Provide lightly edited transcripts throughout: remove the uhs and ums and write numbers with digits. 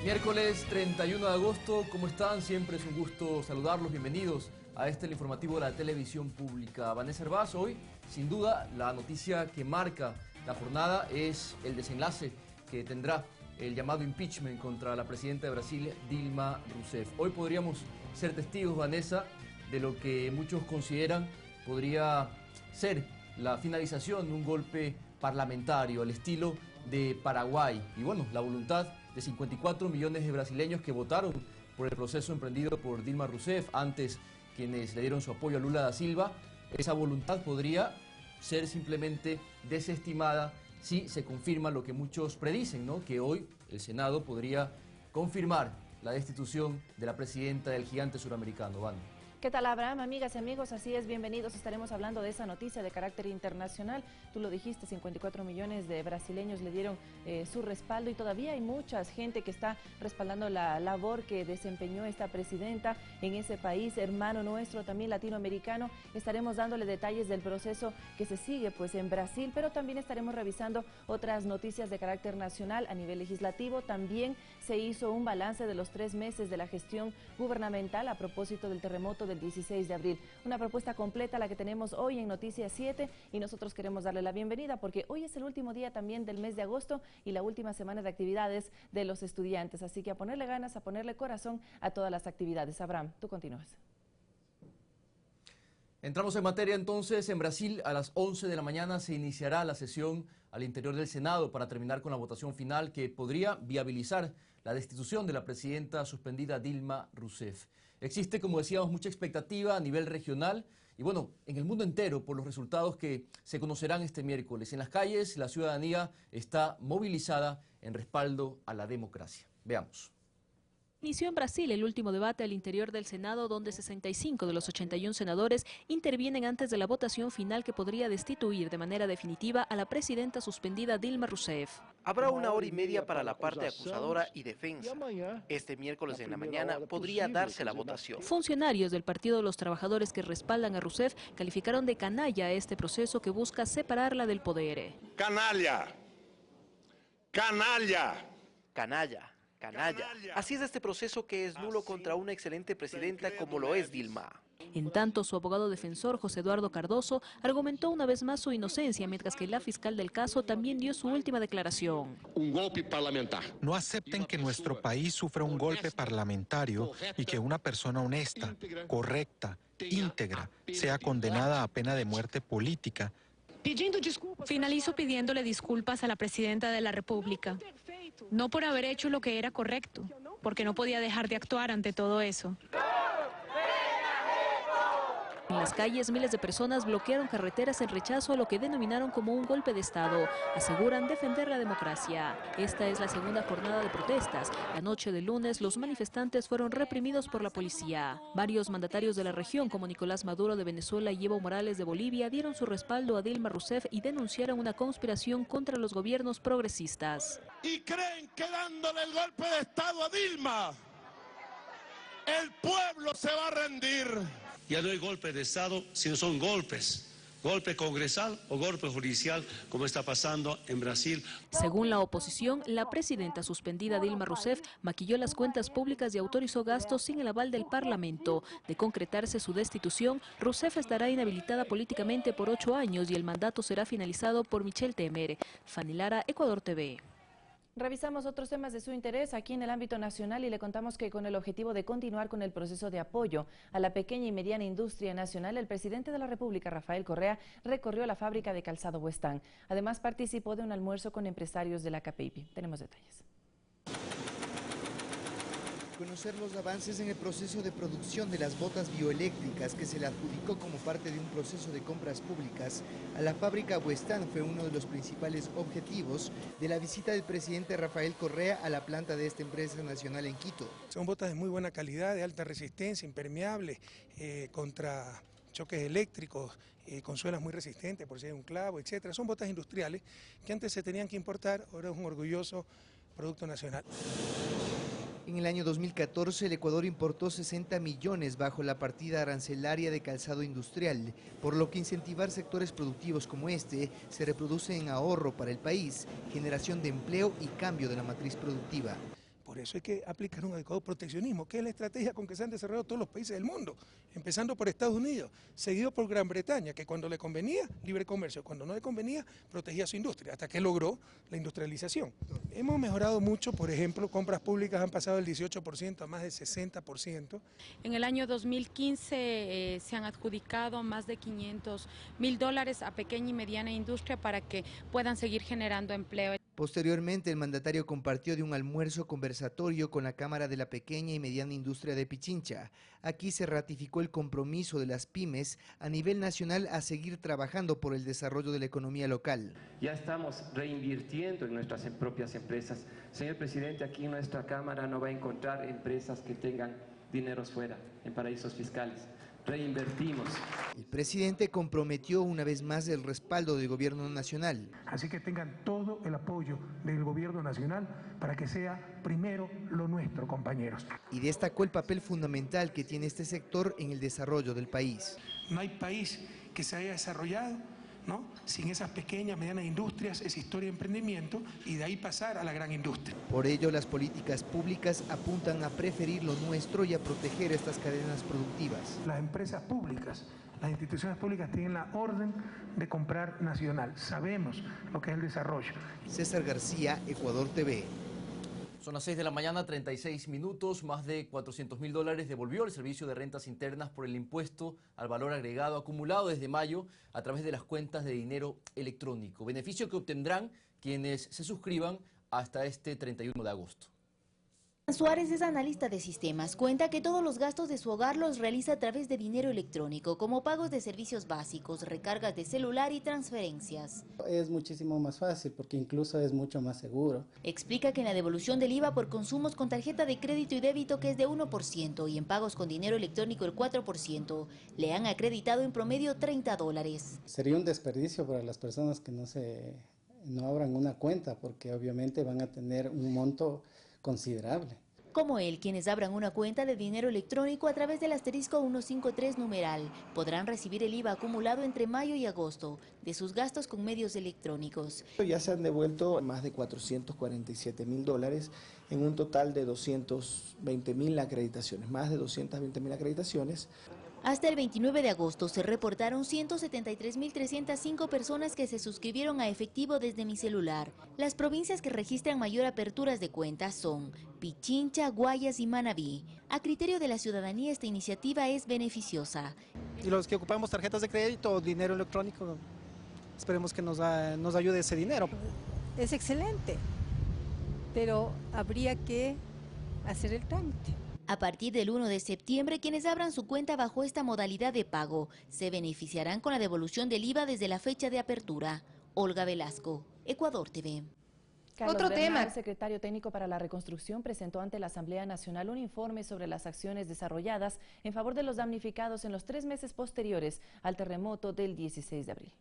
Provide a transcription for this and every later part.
Miércoles 31 de agosto, ¿cómo están? Siempre es un gusto saludarlos, bienvenidos a el informativo de la televisión pública. Vanessa Hervás, hoy, sin duda, la noticia que marca la jornada es el desenlace que tendrá el llamado impeachment contra la presidenta de Brasil, Dilma Rousseff. Hoy podríamos ser testigos, Vanessa, de lo que muchos consideran podría ser la finalización de un golpe parlamentario al estilo de Paraguay. Y bueno, la voluntad de 54 millones de brasileños que votaron por el proceso emprendido por Dilma Rousseff, antes quienes le dieron su apoyo a Lula da Silva, esa voluntad podría ser simplemente desestimada si se confirma lo que muchos predicen, ¿no? Que hoy el Senado podría confirmar la destitución de la presidenta del gigante suramericano. Van. ¿Qué tal, Abraham? Amigas y amigos, así es, bienvenidos. Estaremos hablando de esa noticia de carácter internacional. Tú lo dijiste, 54 millones de brasileños le dieron su respaldo y todavía hay mucha gente que está respaldando la labor que desempeñó esta presidenta en ese país, hermano nuestro, también latinoamericano. Estaremos dándole detalles del proceso que se sigue pues en Brasil, pero también estaremos revisando otras noticias de carácter nacional a nivel legislativo. También se hizo un balance de los 3 meses de la gestión gubernamental a propósito del terremoto del 16 de abril. Una propuesta completa la que tenemos hoy en Noticias 7 y nosotros queremos darle la bienvenida porque hoy es el último día también del mes de agosto y la última semana de actividades de los estudiantes. Así que a ponerle ganas, a ponerle corazón a todas las actividades. Abraham, tú continúas. Entramos en materia entonces. En Brasil a las 11 de la mañana se iniciará la sesión al interior del Senado para terminar con la votación final que podría viabilizar la destitución de la presidenta suspendida Dilma Rousseff. Existe, como decíamos, mucha expectativa a nivel regional y bueno, en el mundo entero por los resultados que se conocerán este miércoles. En las calles la ciudadanía está movilizada en respaldo a la democracia. Veamos. Inició en Brasil el último debate al interior del Senado, donde 65 de los 81 senadores intervienen antes de la votación final que podría destituir de manera definitiva a la presidenta suspendida Dilma Rousseff. Habrá 1 hora y media para la parte acusadora y defensa. Este miércoles en la mañana podría darse la votación. Funcionarios del Partido de los Trabajadores que respaldan a Rousseff calificaron de canalla este proceso que busca separarla del poder. Canalla. Canalla. Canalla. Canalla. Así es este proceso que es nulo contra una excelente presidenta como lo es Dilma. En tanto, su abogado defensor, José Eduardo Cardoso, argumentó una vez más su inocencia, mientras que la fiscal del caso también dio su última declaración. Un golpe parlamentar. No acepten que nuestro país sufra un golpe parlamentario y que una persona honesta, correcta, íntegra, sea condenada a pena de muerte política. Finalizo pidiéndole disculpas a la presidenta de la República, no por haber hecho lo que era correcto, porque no podía dejar de actuar ante todo eso. En las calles, miles de personas bloquearon carreteras en rechazo a lo que denominaron como un golpe de Estado. Aseguran defender la democracia. Esta es la segunda jornada de protestas. La noche del lunes, los manifestantes fueron reprimidos por la policía. Varios mandatarios de la región, como Nicolás Maduro de Venezuela y Evo Morales de Bolivia, dieron su respaldo a Dilma Rousseff y denunciaron una conspiración contra los gobiernos progresistas. Y creen que dándole el golpe de Estado a Dilma, el pueblo se va a rendir. Ya no hay golpe de Estado, sino son golpes. Golpe congresal o golpe judicial, como está pasando en Brasil. Según la oposición, la presidenta suspendida Dilma Rousseff maquilló las cuentas públicas y autorizó gastos sin el aval del Parlamento. De concretarse su destitución, Rousseff estará inhabilitada políticamente por 8 años y el mandato será finalizado por Michel Temer. Fanny Lara, Ecuador TV. Revisamos otros temas de su interés aquí en el ámbito nacional y le contamos que con el objetivo de continuar con el proceso de apoyo a la pequeña y mediana industria nacional, el presidente de la República, Rafael Correa, recorrió la fábrica de calzado Huestán. Además, participó de un almuerzo con empresarios de la CAPEIPI. Tenemos detalles. Conocer los avances en el proceso de producción de las botas bioeléctricas que se le adjudicó como parte de un proceso de compras públicas a la fábrica Huestán fue uno de los principales objetivos de la visita del presidente Rafael Correa a la planta de esta empresa nacional en Quito. Son botas de muy buena calidad, de alta resistencia, impermeables, contra choques eléctricos, con suelas muy resistentes por si hay un clavo, etcétera. Son botas industriales que antes se tenían que importar, ahora es un orgulloso producto nacional. En el año 2014 el Ecuador importó 60 millones bajo la partida arancelaria de calzado industrial, por lo que incentivar sectores productivos como este se reproduce en ahorro para el país, generación de empleo y cambio de la matriz productiva. Por eso hay que aplicar un adecuado proteccionismo, que es la estrategia con que se han desarrollado todos los países del mundo, empezando por Estados Unidos, seguido por Gran Bretaña, que cuando le convenía, libre comercio, cuando no le convenía, protegía su industria, hasta que logró la industrialización. Hemos mejorado mucho, por ejemplo, compras públicas han pasado del 18% a más del 60%. En el año 2015 se han adjudicado más de $500.000 a pequeña y mediana industria para que puedan seguir generando empleo. Posteriormente, el mandatario compartió de un almuerzo conversatorio con la Cámara de la Pequeña y Mediana Industria de Pichincha. Aquí se ratificó el compromiso de las pymes a nivel nacional a seguir trabajando por el desarrollo de la economía local. Ya estamos reinvirtiendo en nuestras propias empresas. Señor presidente, aquí en nuestra Cámara no va a encontrar empresas que tengan dineros fuera, en paraísos fiscales. Reinvertimos. El presidente comprometió una vez más el respaldo del gobierno nacional. Así que tengan todo el apoyo del gobierno nacional para que sea primero lo nuestro, compañeros. Y destacó el papel fundamental que tiene este sector en el desarrollo del país. No hay país que se haya desarrollado, ¿no?, sin esas pequeñas, medianas industrias, esa historia de emprendimiento y de ahí pasar a la gran industria. Por ello, las políticas públicas apuntan a preferir lo nuestro y a proteger estas cadenas productivas. Las empresas públicas, las instituciones públicas tienen la orden de comprar nacional. Sabemos lo que es el desarrollo. César García, Ecuador TV. Son las 6 de la mañana, 36 minutos. Más de $400.000 devolvió el Servicio de Rentas Internas por el impuesto al valor agregado acumulado desde mayo a través de las cuentas de dinero electrónico. Beneficio que obtendrán quienes se suscriban hasta este 31 de agosto. Suárez es analista de sistemas. Cuenta que todos los gastos de su hogar los realiza a través de dinero electrónico, como pagos de servicios básicos, recargas de celular y transferencias. Es muchísimo más fácil porque incluso es mucho más seguro. Explica que en la devolución del IVA por consumos con tarjeta de crédito y débito, que es de 1%, y en pagos con dinero electrónico el 4%, le han acreditado en promedio $30. Sería un desperdicio para las personas que no abran una cuenta porque obviamente van a tener un monto considerable. Como él, quienes abran una cuenta de dinero electrónico a través del asterisco 153 numeral podrán recibir el IVA acumulado entre mayo y agosto de sus gastos con medios electrónicos. Ya se han devuelto más de $447.000 en un total de 220.000 acreditaciones, más de 220.000 acreditaciones. Hasta el 29 de agosto se reportaron 173.305 personas que se suscribieron a efectivo desde Mi Celular. Las provincias que registran mayor aperturas de cuentas son Pichincha, Guayas y Manabí. A criterio de la ciudadanía, esta iniciativa es beneficiosa. Y los que ocupamos tarjetas de crédito o dinero electrónico, esperemos que nos ayude ese dinero. Es excelente, pero habría que hacer el trámite. A partir del 1 de septiembre, quienes abran su cuenta bajo esta modalidad de pago se beneficiarán con la devolución del IVA desde la fecha de apertura. Olga Velasco, Ecuador TV. Carlos Bernal, secretario técnico para la reconstrucción, presentó ante la Asamblea Nacional un informe sobre las acciones desarrolladas en favor de los damnificados en los 3 meses posteriores al terremoto del 16 de abril.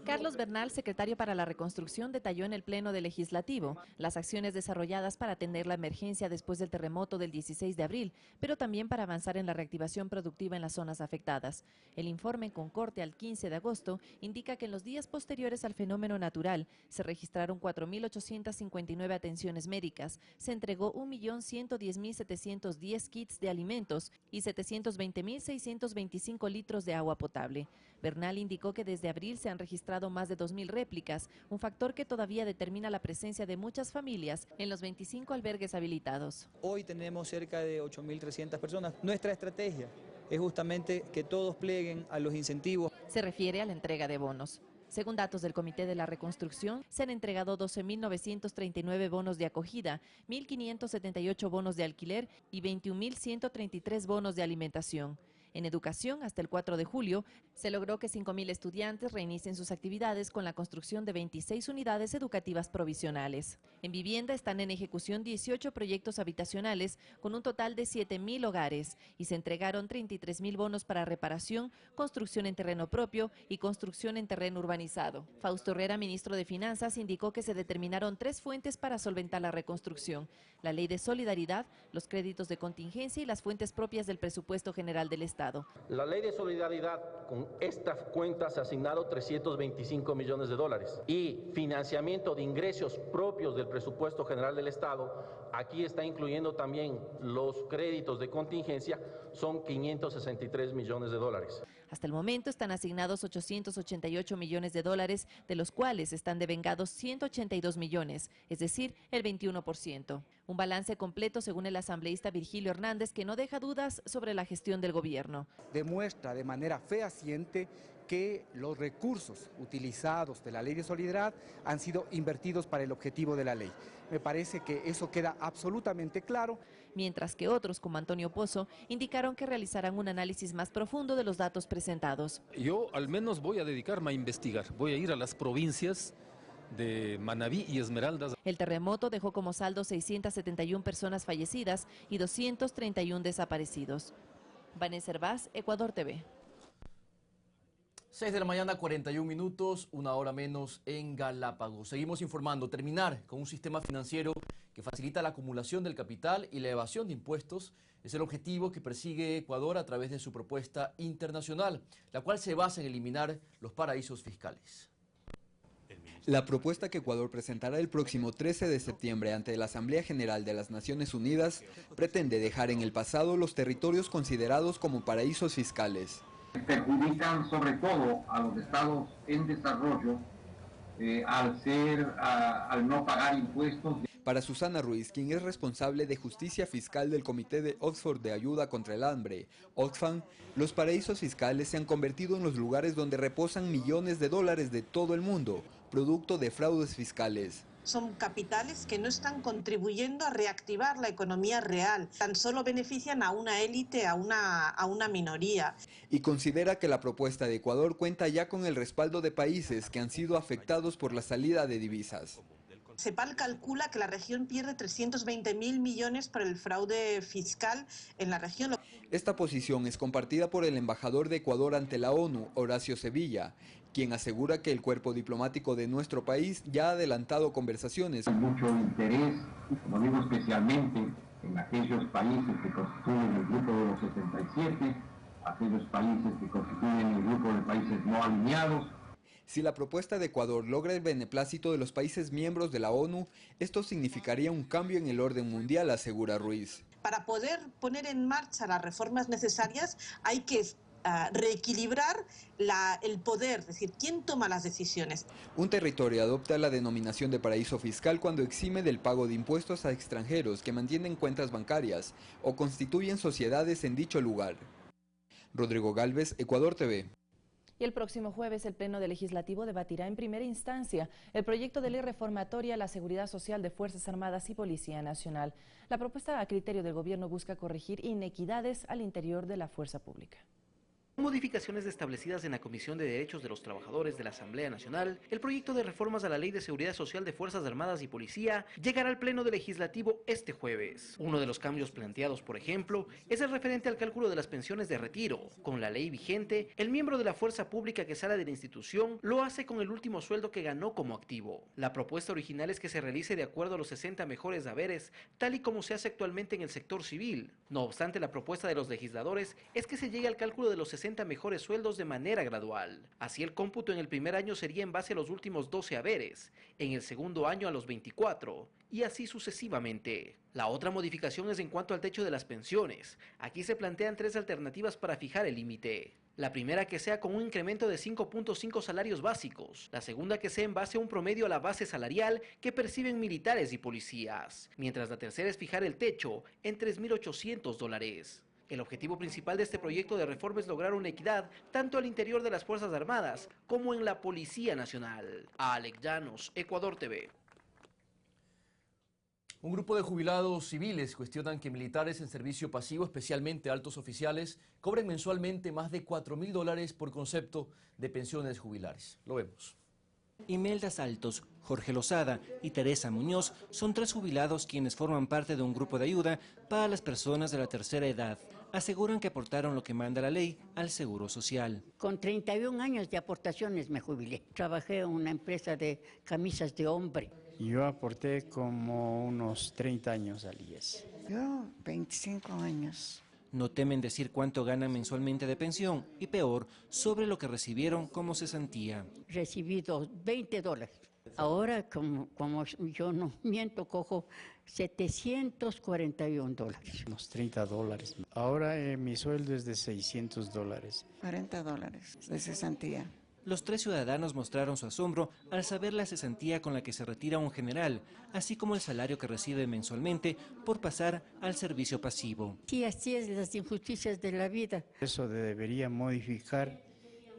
Carlos Bernal, secretario para la reconstrucción, detalló en el Pleno del Legislativo las acciones desarrolladas para atender la emergencia después del terremoto del 16 de abril, pero también para avanzar en la reactivación productiva en las zonas afectadas. El informe, con corte al 15 de agosto, indica que en los días posteriores al fenómeno natural se registraron 4.859 atenciones médicas, se entregó 1.110.710 kits de alimentos y 720.625 litros de agua potable. Bernal indicó que desde abril se han registrado más de 2.000 réplicas, un factor que todavía determina la presencia de muchas familias en los 25 albergues habilitados. Hoy tenemos cerca de 8.300 personas. Nuestra estrategia es justamente que todos pleguen a los incentivos. Se refiere a la entrega de bonos. Según datos del Comité de la Reconstrucción, se han entregado 12.939 bonos de acogida, 1.578 bonos de alquiler y 21.133 bonos de alimentación. En educación, hasta el 4 de julio, se logró que 5.000 estudiantes reinicien sus actividades con la construcción de 26 unidades educativas provisionales. En vivienda están en ejecución 18 proyectos habitacionales con un total de 7.000 hogares y se entregaron 33.000 bonos para reparación, construcción en terreno propio y construcción en terreno urbanizado. Fausto Herrera, ministro de Finanzas, indicó que se determinaron 3 fuentes para solventar la reconstrucción: la ley de solidaridad, los créditos de contingencia y las fuentes propias del presupuesto general del Estado. Estado. La ley de solidaridad, con estas cuentas ha asignado 325 millones de dólares y financiamiento de ingresos propios del presupuesto general del Estado, aquí está incluyendo también los créditos de contingencia, son 563 millones de dólares. Hasta el momento están asignados 888 millones de dólares, de los cuales están devengados 182 millones, es decir, el 21%. Un balance completo según el asambleísta Virgilio Hernández, que no deja dudas sobre la gestión del gobierno. Demuestra de manera fehaciente que los recursos utilizados de la Ley de Solidaridad han sido invertidos para el objetivo de la ley. Me parece que eso queda absolutamente claro. Mientras que otros, como Antonio Pozo, indicaron que realizarán un análisis más profundo de los datos presentados. Yo al menos voy a dedicarme a investigar, voy a ir a las provincias de Manabí y Esmeraldas. El terremoto dejó como saldo 671 personas fallecidas y 231 desaparecidos. Vanessa Hervás, Ecuador TV. 6 de la mañana, 41 minutos, una hora menos en Galápagos. Seguimos informando. Terminar con un sistema financiero que facilita la acumulación del capital y la evasión de impuestos es el objetivo que persigue Ecuador a través de su propuesta internacional, la cual se basa en eliminar los paraísos fiscales. La propuesta que Ecuador presentará el próximo 13 de septiembre ante la Asamblea General de las Naciones Unidas pretende dejar en el pasado los territorios considerados como paraísos fiscales. Perjudican sobre todo a los estados en desarrollo al no pagar impuestos. Para Susana Ruiz, quien es responsable de justicia fiscal del Comité de Oxford de Ayuda contra el Hambre, Oxfam, los paraísos fiscales se han convertido en los lugares donde reposan millones de dólares de todo el mundo, producto de fraudes fiscales. Son capitales que no están contribuyendo a reactivar la economía real, tan solo benefician a una élite, a una minoría. Y considera que la propuesta de Ecuador cuenta ya con el respaldo de países que han sido afectados por la salida de divisas. CEPAL calcula que la región pierde 320.000 millones por el fraude fiscal en la región. Esta posición es compartida por el embajador de Ecuador ante la ONU, Horacio Sevilla, quien asegura que el cuerpo diplomático de nuestro país ya ha adelantado conversaciones. Hay mucho interés, como digo, especialmente en aquellos países que constituyen el grupo de los 77, aquellos países que constituyen el grupo de países no alineados. Si la propuesta de Ecuador logra el beneplácito de los países miembros de la ONU, esto significaría un cambio en el orden mundial, asegura Ruiz. Para poder poner en marcha las reformas necesarias hay que reequilibrar el poder, es decir, quién toma las decisiones. Un territorio adopta la denominación de paraíso fiscal cuando exime del pago de impuestos a extranjeros que mantienen cuentas bancarias o constituyen sociedades en dicho lugar. Rodrigo Galvez, Ecuador TV. Y el próximo jueves el Pleno del Legislativo debatirá en primera instancia el proyecto de ley reformatoria a la seguridad social de Fuerzas Armadas y Policía Nacional. La propuesta a criterio del gobierno busca corregir inequidades al interior de la fuerza pública. Modificaciones establecidas en la Comisión de Derechos de los Trabajadores de la Asamblea Nacional, el proyecto de reformas a la Ley de Seguridad Social de Fuerzas Armadas y Policía llegará al Pleno del Legislativo este jueves. Uno de los cambios planteados, por ejemplo, es el referente al cálculo de las pensiones de retiro. Con la ley vigente, el miembro de la fuerza pública que sale de la institución lo hace con el último sueldo que ganó como activo. La propuesta original es que se realice de acuerdo a los 60 mejores haberes, tal y como se hace actualmente en el sector civil. No obstante, la propuesta de los legisladores es que se llegue al cálculo de los 60 mejores sueldos de manera gradual. Así el cómputo en el primer año sería en base a los últimos 12 haberes, en el segundo año a los 24, y así sucesivamente. La otra modificación es en cuanto al techo de las pensiones. Aquí se plantean 3 alternativas para fijar el límite. La primera que sea con un incremento de 5.5 salarios básicos. La segunda que sea en base a un promedio a la base salarial que perciben militares y policías. Mientras la tercera es fijar el techo en $3.800. El objetivo principal de este proyecto de reforma es lograr una equidad tanto al interior de las Fuerzas Armadas como en la Policía Nacional. Alex Llanos, Ecuador TV. Un grupo de jubilados civiles cuestionan que militares en servicio pasivo, especialmente altos oficiales, cobren mensualmente más de $4.000 por concepto de pensiones jubilares. Lo vemos. Imelda Saltos, Jorge Lozada y Teresa Muñoz son 3 jubilados quienes forman parte de un grupo de ayuda para las personas de la tercera edad. Aseguran que aportaron lo que manda la ley al Seguro Social. Con 31 años de aportaciones me jubilé. Trabajé en una empresa de camisas de hombre. Yo aporté como unos 30 años al IES. Yo 25 años. No temen decir cuánto ganan mensualmente de pensión y peor, sobre lo que recibieron como cesantía. Recibí $20. Ahora, como yo no miento, cojo $741. Unos $30. Ahora mi sueldo es de $600. $40 de cesantía. Los tres ciudadanos mostraron su asombro al saber la cesantía con la que se retira un general, así como el salario que recibe mensualmente por pasar al servicio pasivo. Sí, así es, las injusticias de la vida. Eso debería modificar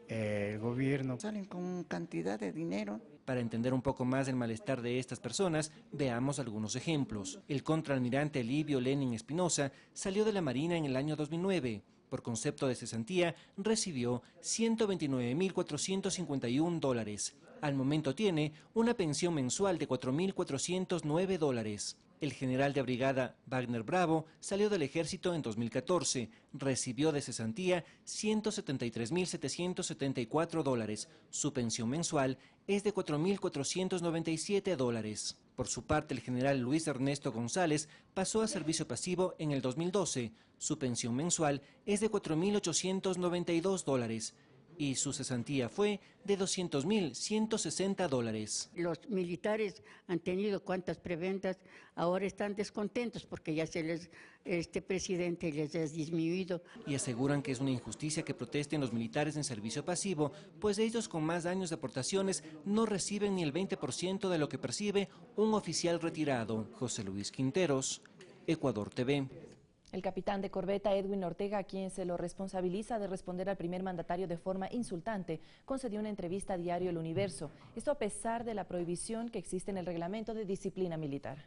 el gobierno. Salen con cantidad de dinero. Para entender un poco más el malestar de estas personas, veamos algunos ejemplos. El contraalmirante Livio Lenin Espinosa salió de la Marina en el año 2009. Por concepto de cesantía, recibió $129.451. Al momento tiene una pensión mensual de $4.409. El general de brigada Wagner Bravo salió del ejército en 2014. Recibió de cesantía $173.774. Su pensión mensual es de $4.497. Por su parte, el general Luis Ernesto González pasó a servicio pasivo en el 2012. Su pensión mensual es de $4.892 y su cesantía fue de $200.160. Los militares han tenido cuantas prebendas, ahora están descontentos porque ya este presidente les ha disminuido. Y aseguran que es una injusticia que protesten los militares en servicio pasivo, pues ellos con más años de aportaciones no reciben ni el 20% de lo que percibe un oficial retirado. José Luis Quinteros, Ecuador TV. El capitán de corbeta Edwin Ortega, a quien se lo responsabiliza de responder al primer mandatario de forma insultante, concedió una entrevista a Diario El Universo. Esto a pesar de la prohibición que existe en el reglamento de disciplina militar.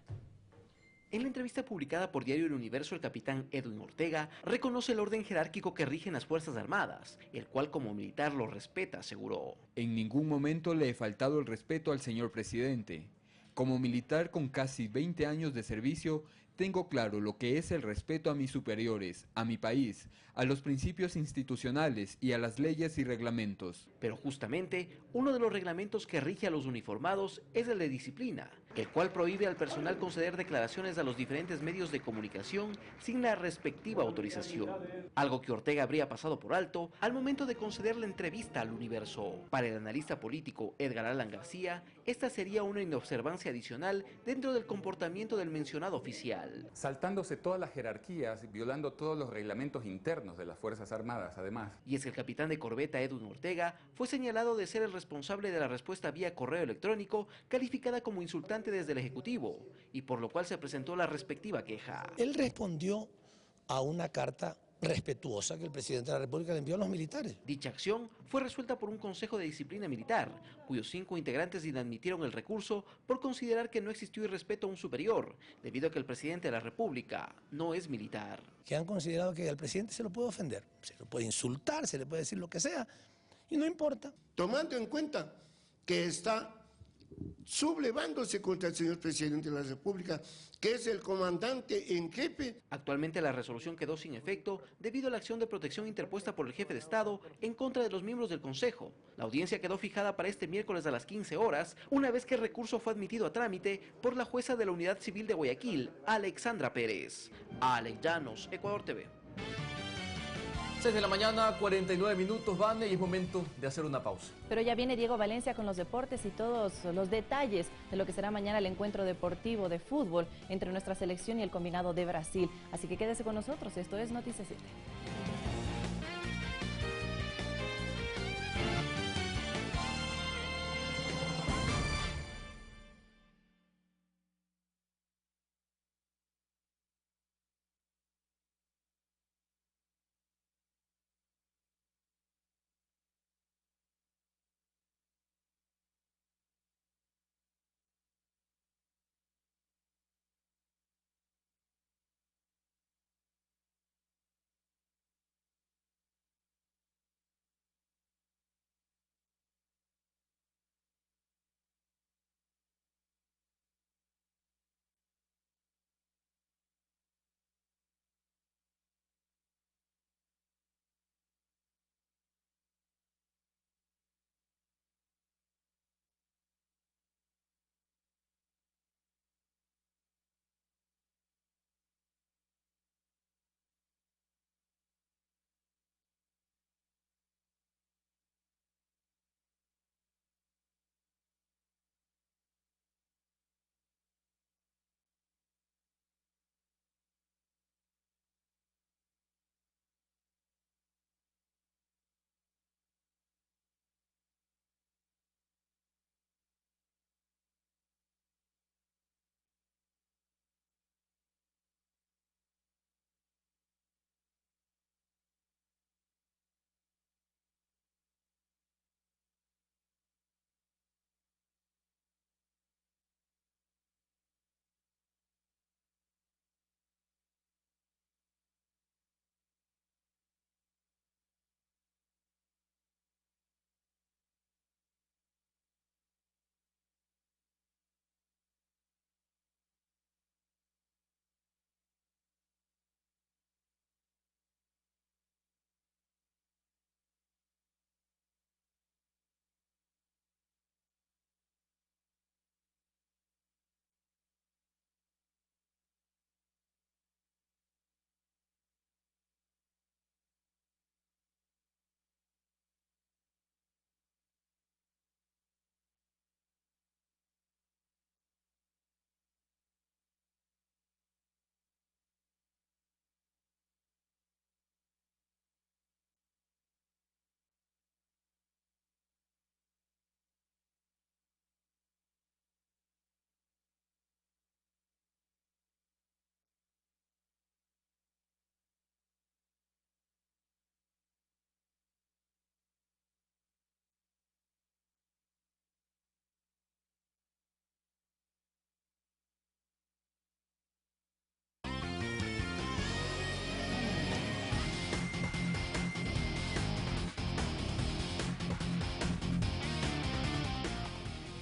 En la entrevista publicada por Diario El Universo, el capitán Edwin Ortega reconoce el orden jerárquico que rige en las Fuerzas Armadas, el cual como militar lo respeta, aseguró. En ningún momento le he faltado el respeto al señor presidente. Como militar con casi 20 años de servicio, tengo claro lo que es el respeto a mis superiores, a mi país, a los principios institucionales y a las leyes y reglamentos. Pero justamente, uno de los reglamentos que rige a los uniformados es el de disciplina, el cual prohíbe al personal conceder declaraciones a los diferentes medios de comunicación sin la respectiva autorización. Algo que Ortega habría pasado por alto al momento de conceder la entrevista al Universo. Para el analista político Edgar Alan García, esta sería una inobservancia adicional dentro del comportamiento del mencionado oficial. Saltándose todas las jerarquías, violando todos los reglamentos internos de las Fuerzas Armadas, además. Y es que el capitán de corbeta Edwin Ortega fue señalado de ser el responsable de la respuesta vía correo electrónico calificada como insultante desde el Ejecutivo, y por lo cual se presentó la respectiva queja. Él respondió a una carta respetuosa que el presidente de la República le envió a los militares. Dicha acción fue resuelta por un Consejo de Disciplina Militar, cuyos 5 integrantes inadmitieron el recurso por considerar que no existió irrespeto a un superior, debido a que el presidente de la República no es militar. Que han considerado que al presidente se lo puede ofender, se lo puede insultar, se le puede decir lo que sea, y no importa. Tomando en cuenta que está sublevándose contra el señor presidente de la República, que es el comandante en jefe. Actualmente la resolución quedó sin efecto debido a la acción de protección interpuesta por el jefe de Estado en contra de los miembros del Consejo. La audiencia quedó fijada para este miércoles a las 15 horas, una vez que el recurso fue admitido a trámite por la jueza de la Unidad Civil de Guayaquil, Alexandra Pérez. Alex Llanos, Ecuador TV. 6 de la mañana, 49 minutos, Vane, y es momento de hacer una pausa. Pero ya viene Diego Valencia con los deportes y todos los detalles de lo que será mañana el encuentro deportivo de fútbol entre nuestra selección y el combinado de Brasil. Así que quédese con nosotros, esto es Noticias 7.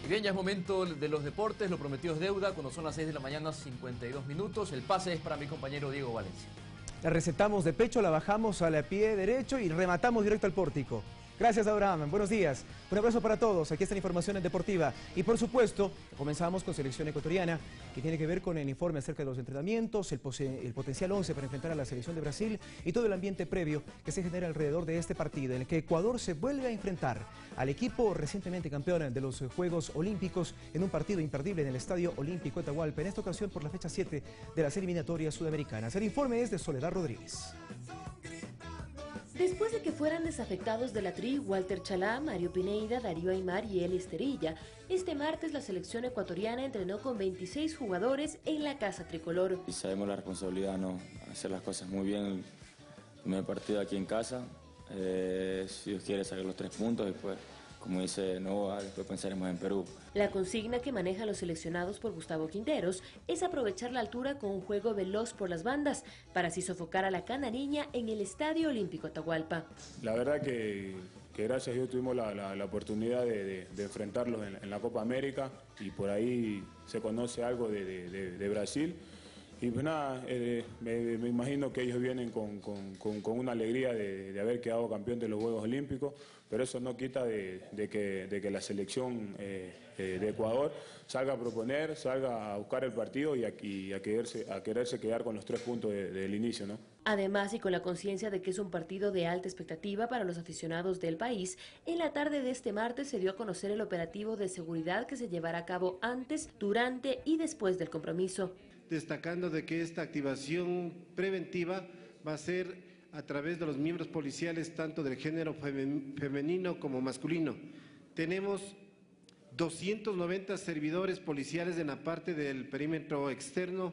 Y bien, ya es momento de los deportes, lo prometido es deuda, cuando son las 6 de la mañana, 52 minutos. El pase es para mi compañero Diego Valencia. La recetamos de pecho, la bajamos al pie derecho y rematamos directo al pórtico. Gracias, Abraham. Buenos días. Un abrazo para todos. Aquí está la información deportiva. Y por supuesto, comenzamos con selección ecuatoriana, que tiene que ver con el informe acerca de los entrenamientos, el potencial 11 para enfrentar a la selección de Brasil y todo el ambiente previo que se genera alrededor de este partido, en el que Ecuador se vuelve a enfrentar al equipo recientemente campeón de los Juegos Olímpicos en un partido imperdible en el Estadio Olímpico Atahualpa, en esta ocasión por la fecha 7 de las eliminatorias sudamericanas. El informe es de Soledad Rodríguez. Después de que fueran desafectados de la tri Walter Chalá, Mario Pineida, Darío Aymar y El Esterilla, este martes la selección ecuatoriana entrenó con 26 jugadores en la Casa Tricolor. Y sabemos la responsabilidad, ¿no? Hacer las cosas muy bien el primer partido aquí en casa. Si Dios quiere sacar los 3 puntos, después, como dice Novoa, después pensaremos en Perú. La consigna que manejan los seleccionados por Gustavo Quinteros es aprovechar la altura con un juego veloz por las bandas para así sofocar a la canariña en el Estadio Olímpico Atahualpa. La verdad que gracias a Dios tuvimos la oportunidad de enfrentarlos en la Copa América y por ahí se conoce algo de Brasil. Y pues nada, me imagino que ellos vienen con una alegría de haber quedado campeón de los Juegos Olímpicos, pero eso no quita de que la selección de Ecuador salga a proponer, salga a buscar el partido y a quererse quedar con los 3 puntos del inicio, ¿no? Además, y con la conciencia de que es un partido de alta expectativa para los aficionados del país, en la tarde de este martes se dio a conocer el operativo de seguridad que se llevará a cabo antes, durante y después del compromiso. Destacando de que esta activación preventiva va a ser a través de los miembros policiales tanto del género femenino como masculino. Tenemos 290 servidores policiales en la parte del perímetro externo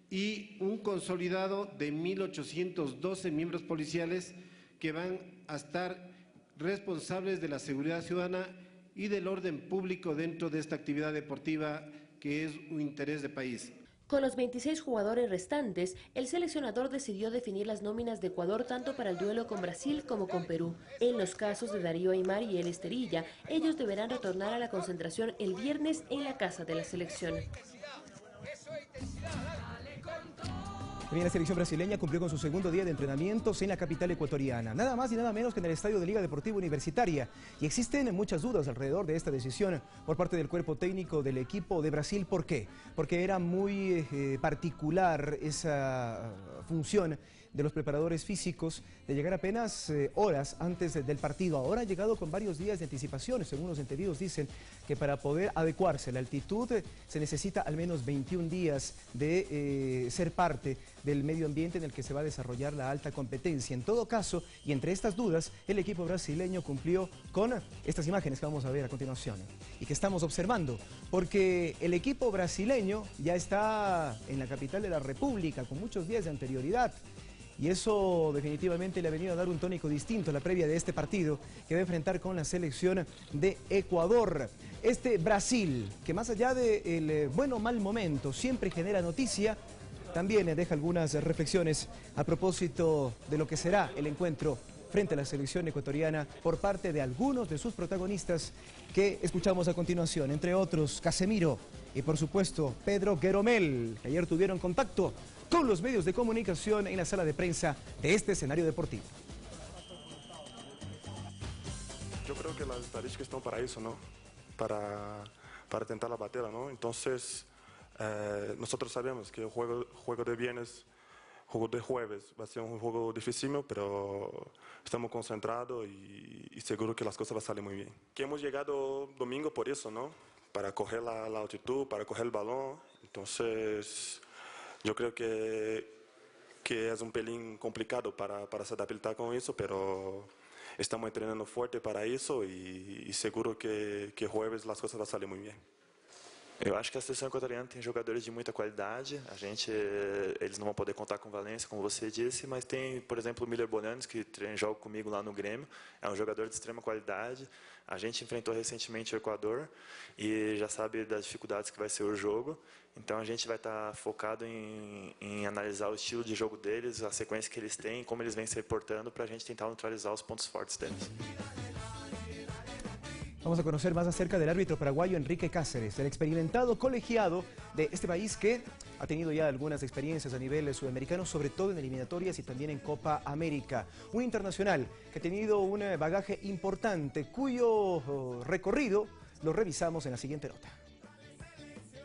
y un consolidado de 1.812 miembros policiales que van a estar responsables de la seguridad ciudadana y del orden público dentro de esta actividad deportiva que es un interés de país. Con los 26 jugadores restantes, el seleccionador decidió definir las nóminas de Ecuador tanto para el duelo con Brasil como con Perú. En los casos de Darío Aymar y El Esterilla, ellos deberán retornar a la concentración el viernes en la casa de la selección. También la selección brasileña cumplió con su segundo día de entrenamientos en la capital ecuatoriana, nada más y nada menos que en el estadio de Liga Deportiva Universitaria. Y existen muchas dudas alrededor de esta decisión por parte del cuerpo técnico del equipo de Brasil. ¿Por qué? Porque era muy particular esa función de los preparadores físicos de llegar apenas horas antes del partido. Ahora ha llegado con varios días de anticipación. Según los entendidos dicen que para poder adecuarse a la altitud se necesita al menos 21 días de ser parte del medio ambiente en el que se va a desarrollar la alta competencia. En todo caso, y entre estas dudas, el equipo brasileño cumplió con estas imágenes que vamos a ver a continuación y que estamos observando, porque el equipo brasileño ya está en la capital de la República con muchos días de anterioridad. Y eso definitivamente le ha venido a dar un tónico distinto a la previa de este partido que va a enfrentar con la selección de Ecuador. Este Brasil, que más allá del bueno o mal momento siempre genera noticia, también deja algunas reflexiones a propósito de lo que será el encuentro frente a la selección ecuatoriana por parte de algunos de sus protagonistas que escuchamos a continuación, entre otros Casemiro y por supuesto Pedro Gueromel, que ayer tuvieron contacto con los medios de comunicación en la sala de prensa de este escenario deportivo. Yo creo que las estadísticas están para eso, ¿no? Para tentar la batalla, ¿no? Entonces, nosotros sabemos que el juego de viernes, juego de jueves, va a ser un juego difícil, pero estamos concentrados y seguro que las cosas van a salir muy bien. Que hemos llegado domingo por eso, ¿no? Para coger la altitud, para coger el balón. Entonces, yo creo que es un pelín complicado para se adaptar con eso, pero estamos entrenando fuerte para isso e seguro que jueves as coisas vão sair muito bem. Eu acho que a seleção equatoriana tem jogadores de muita qualidade. Eles não vão poder contar com Valência, como você disse, mas tem, por exemplo, o Miller Bolanos, que joga comigo lá no Grêmio. É um jogador de extrema qualidade. A gente enfrentou recentemente o Equador e já sabe das dificuldades que vai ser o jogo. Então a gente vai estar focado em analisar o estilo de jogo deles, a sequência que eles têm, como eles vêm se reportando, para a gente tentar neutralizar os pontos fortes deles. Vamos a conocer más acerca del árbitro paraguayo Enrique Cáceres, el experimentado colegiado de este país que ha tenido ya algunas experiencias a nivel sudamericano, sobre todo en eliminatorias y también en Copa América. Un internacional que ha tenido un bagaje importante, cuyo recorrido lo revisamos en la siguiente nota.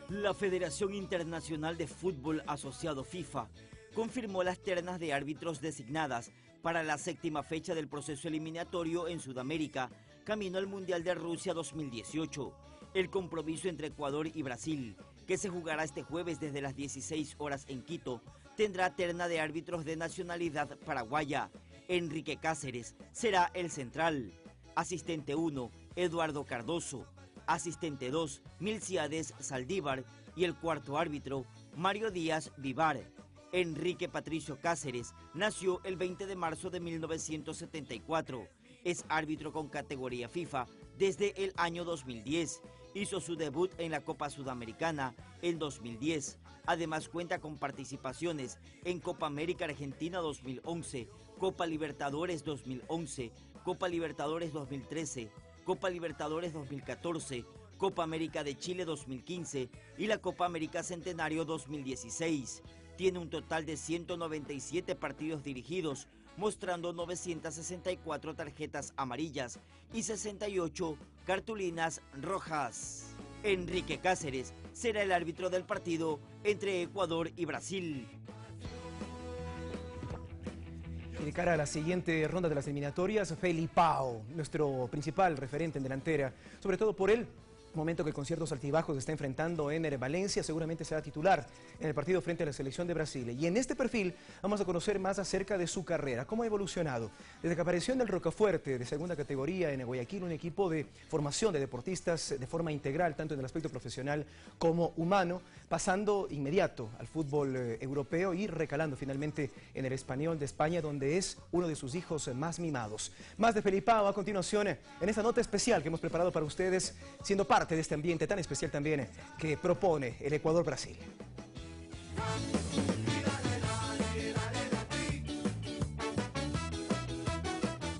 La Federación Internacional de Fútbol Asociado FIFA confirmó las ternas de árbitros designadas para la 7ª fecha del proceso eliminatorio en Sudamérica, camino al Mundial de Rusia 2018. El compromiso entre Ecuador y Brasil, que se jugará este jueves desde las 16 horas en Quito, tendrá terna de árbitros de nacionalidad paraguaya. Enrique Cáceres será el central. Asistente 1, Eduardo Cardoso. Asistente 2, Milciades Saldívar. Y el cuarto árbitro, Mario Díaz Vivar. Enrique Patricio Cáceres nació el 20 de marzo de 1974. Es árbitro con categoría FIFA desde el año 2010. Hizo su debut en la Copa Sudamericana en 2010. Además cuenta con participaciones en Copa América Argentina 2011, Copa Libertadores 2011, Copa Libertadores 2013, Copa Libertadores 2014, Copa América de Chile 2015 y la Copa América Centenario 2016. Tiene un total de 197 partidos dirigidos, mostrando 964 tarjetas amarillas y 68 cartulinas rojas. Enrique Cáceres será el árbitro del partido entre Ecuador y Brasil. Y de cara a la siguiente ronda de las eliminatorias, Felipao, nuestro principal referente en delantera, sobre todo por él. Momento que con ciertos altibajos se está enfrentando en Valencia, seguramente será titular en el partido frente a la selección de Brasil. Y en este perfil vamos a conocer más acerca de su carrera, cómo ha evolucionado. Desde que apareció en el Rocafuerte de segunda categoría en Guayaquil, un equipo de formación de deportistas de forma integral, tanto en el aspecto profesional como humano, pasando inmediato al fútbol europeo y recalando finalmente en el Español de España, donde es uno de sus hijos más mimados. Más de Felipao a continuación en esta nota especial que hemos preparado para ustedes, siendo parte de este ambiente tan especial también que propone el Ecuador-Brasil.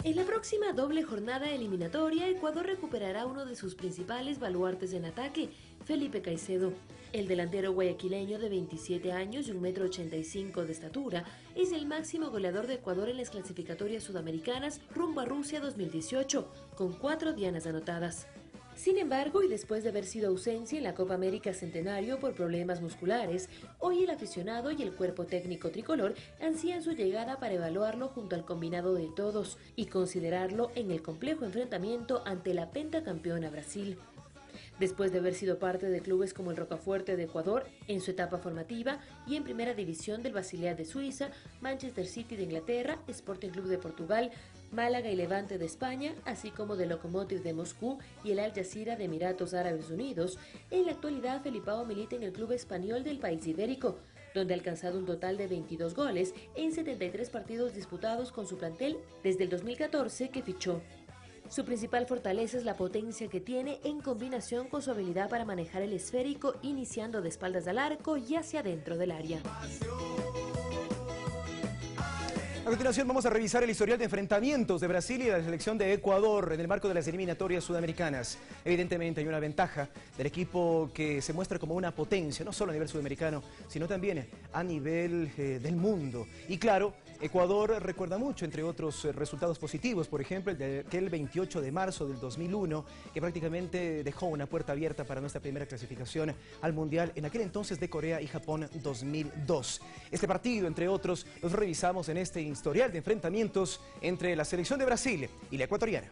En la próxima doble jornada eliminatoria, Ecuador recuperará uno de sus principales baluartes en ataque, Felipe Caicedo. El delantero guayaquileño de 27 años y 1,85 m de estatura es el máximo goleador de Ecuador en las clasificatorias sudamericanas rumbo a Rusia 2018, con 4 dianas anotadas. Sin embargo, y después de haber sido ausencia en la Copa América Centenario por problemas musculares, hoy el aficionado y el cuerpo técnico tricolor ansían su llegada para evaluarlo junto al combinado de todos y considerarlo en el complejo enfrentamiento ante la pentacampeona Brasil. Después de haber sido parte de clubes como el Rocafuerte de Ecuador en su etapa formativa y en primera división del Basilea de Suiza, Manchester City de Inglaterra, Sporting Club de Portugal, Málaga y Levante de España, así como de Lokomotiv de Moscú y el Al Jazeera de Emiratos Árabes Unidos, en la actualidad Felipao milita en el club español del país ibérico, donde ha alcanzado un total de 22 goles en 73 partidos disputados con su plantel desde el 2014 que fichó. Su principal fortaleza es la potencia que tiene en combinación con su habilidad para manejar el esférico, iniciando de espaldas al arco y hacia dentro del área. A continuación vamos a revisar el historial de enfrentamientos de Brasil y de la selección de Ecuador en el marco de las eliminatorias sudamericanas. Evidentemente hay una ventaja del equipo que se muestra como una potencia, no solo a nivel sudamericano, sino también a nivel del mundo. Y claro, Ecuador recuerda mucho, entre otros resultados positivos, por ejemplo, el 28 de marzo del 2001, que prácticamente dejó una puerta abierta para nuestra primera clasificación al Mundial, en aquel entonces de Corea y Japón 2002. Este partido, entre otros, los revisamos en este historial de enfrentamientos entre la selección de Brasil y la ecuatoriana.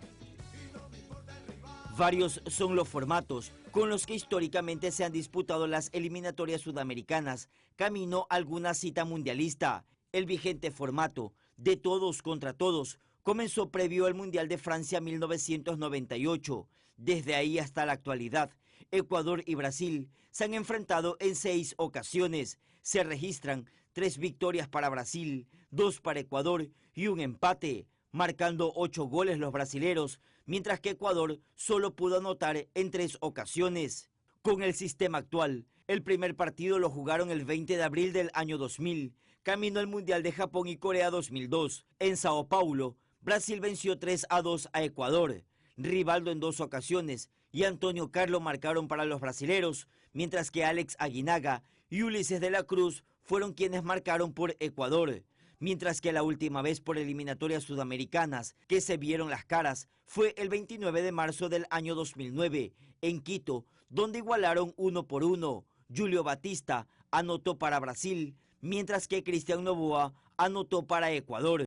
Varios son los formatos con los que históricamente se han disputado las eliminatorias sudamericanas, camino a alguna cita mundialista. El vigente formato de todos contra todos comenzó previo al Mundial de Francia 1998. Desde ahí hasta la actualidad, Ecuador y Brasil se han enfrentado en 6 ocasiones. Se registran 3 victorias para Brasil, 2 para Ecuador y un empate, marcando 8 goles los brasileros, mientras que Ecuador solo pudo anotar en 3 ocasiones. Con el sistema actual, el primer partido lo jugaron el 20 de abril del año 2000, camino al Mundial de Japón y Corea 2002. En Sao Paulo, Brasil venció 3-2 a Ecuador. Rivaldo en 2 ocasiones y Antonio Carlo marcaron para los brasileros, mientras que Alex Aguinaga y Ulises de la Cruz fueron quienes marcaron por Ecuador. Mientras que la última vez por eliminatorias sudamericanas que se vieron las caras fue el 29 de marzo del año 2009, en Quito, donde igualaron 1-1. Julio Batista anotó para Brasil, mientras que Cristian Noboa anotó para Ecuador.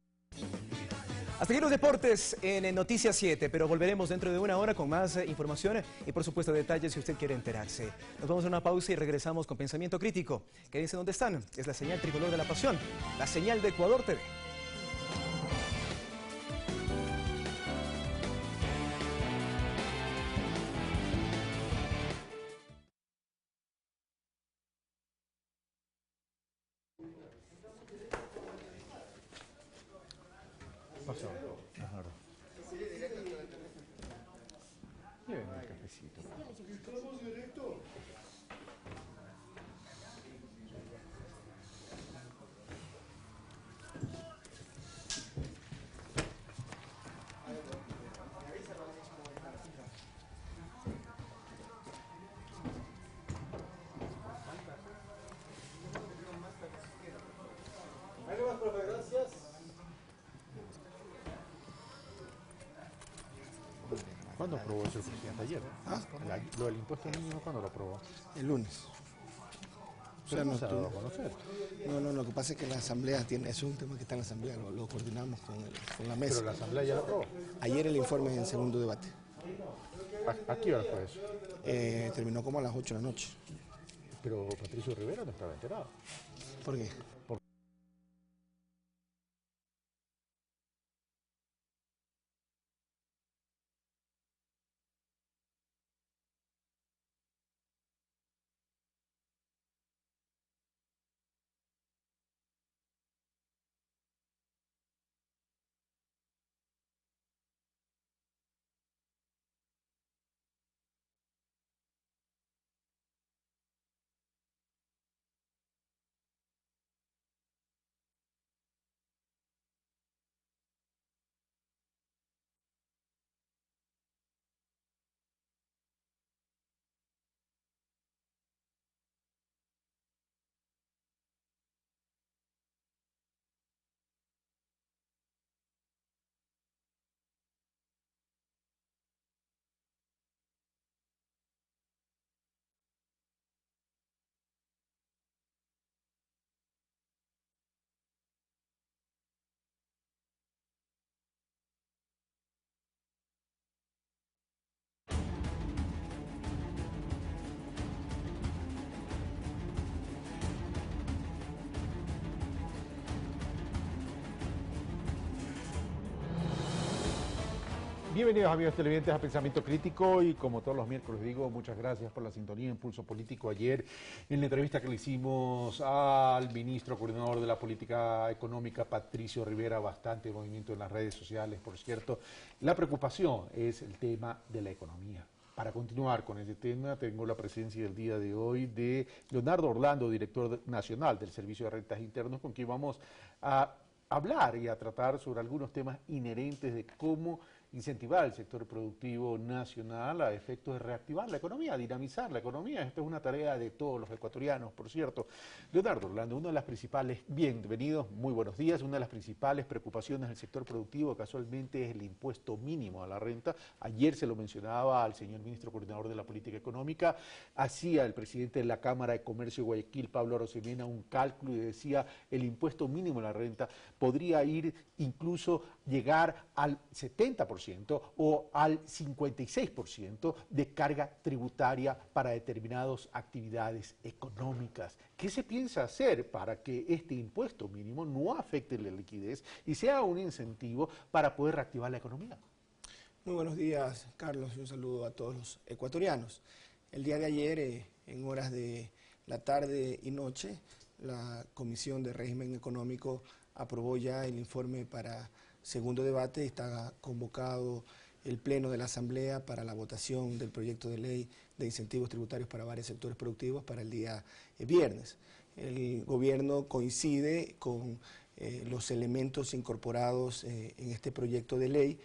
Hasta aquí los deportes en Noticias 7, pero volveremos dentro de una hora con más información y por supuesto detalles si usted quiere enterarse. Nos vamos a una pausa y regresamos con Pensamiento Crítico. Quédense donde están, es la señal tricolor de la pasión, la señal de Ecuador TV. ¿Cuándo aprobó eso el presidente ayer? ¿Ah? Lo del impuesto mínimo, ¿cuándo lo aprobó? El lunes. O sea, no se ha dado a conocer. No, lo que pasa es que la asamblea tiene, eso es un tema que está en la asamblea, lo coordinamos con la mesa. Pero la asamblea ya lo aprobó. Ayer el informe en segundo debate. ¿A qué hora fue eso? Terminó como a las 8 de la noche. Pero Patricio Rivera no estaba enterado. ¿Por qué? Bienvenidos amigos televidentes a Pensamiento Crítico y como todos los miércoles digo, muchas gracias por la sintonía en Pulso Político. Ayer en la entrevista que le hicimos al ministro coordinador de la política económica, Patricio Rivera, bastante movimiento en las redes sociales, por cierto. La preocupación es el tema de la economía. Para continuar con este tema, tengo la presencia del día de hoy de Leonardo Orlando, director nacional del Servicio de Rentas Internos, con quien vamos a hablar y a tratar sobre algunos temas inherentes de cómo incentivar el sector productivo nacional a efectos de reactivar la economía, dinamizar la economía. Esta es una tarea de todos los ecuatorianos, por cierto. Leonardo Orlando, una de las principales, bienvenidos, muy buenos días, una de las principales preocupaciones del sector productivo casualmente es el impuesto mínimo a la renta. Ayer se lo mencionaba al señor ministro coordinador de la política económica, hacía el presidente de la Cámara de Comercio de Guayaquil, Pablo Arosemena, un cálculo y decía el impuesto mínimo a la renta podría ir incluso llegar al 70% o al 56% de carga tributaria para determinadas actividades económicas. ¿Qué se piensa hacer para que este impuesto mínimo no afecte la liquidez y sea un incentivo para poder reactivar la economía? Muy buenos días, Carlos, y un saludo a todos los ecuatorianos. El día de ayer, en horas de la tarde y noche, la Comisión de Régimen Económico aprobó ya el informe para segundo debate. Está convocado el Pleno de la Asamblea para la votación del proyecto de ley de incentivos tributarios para varios sectores productivos para el día viernes. El gobierno coincide con los elementos incorporados en este proyecto de ley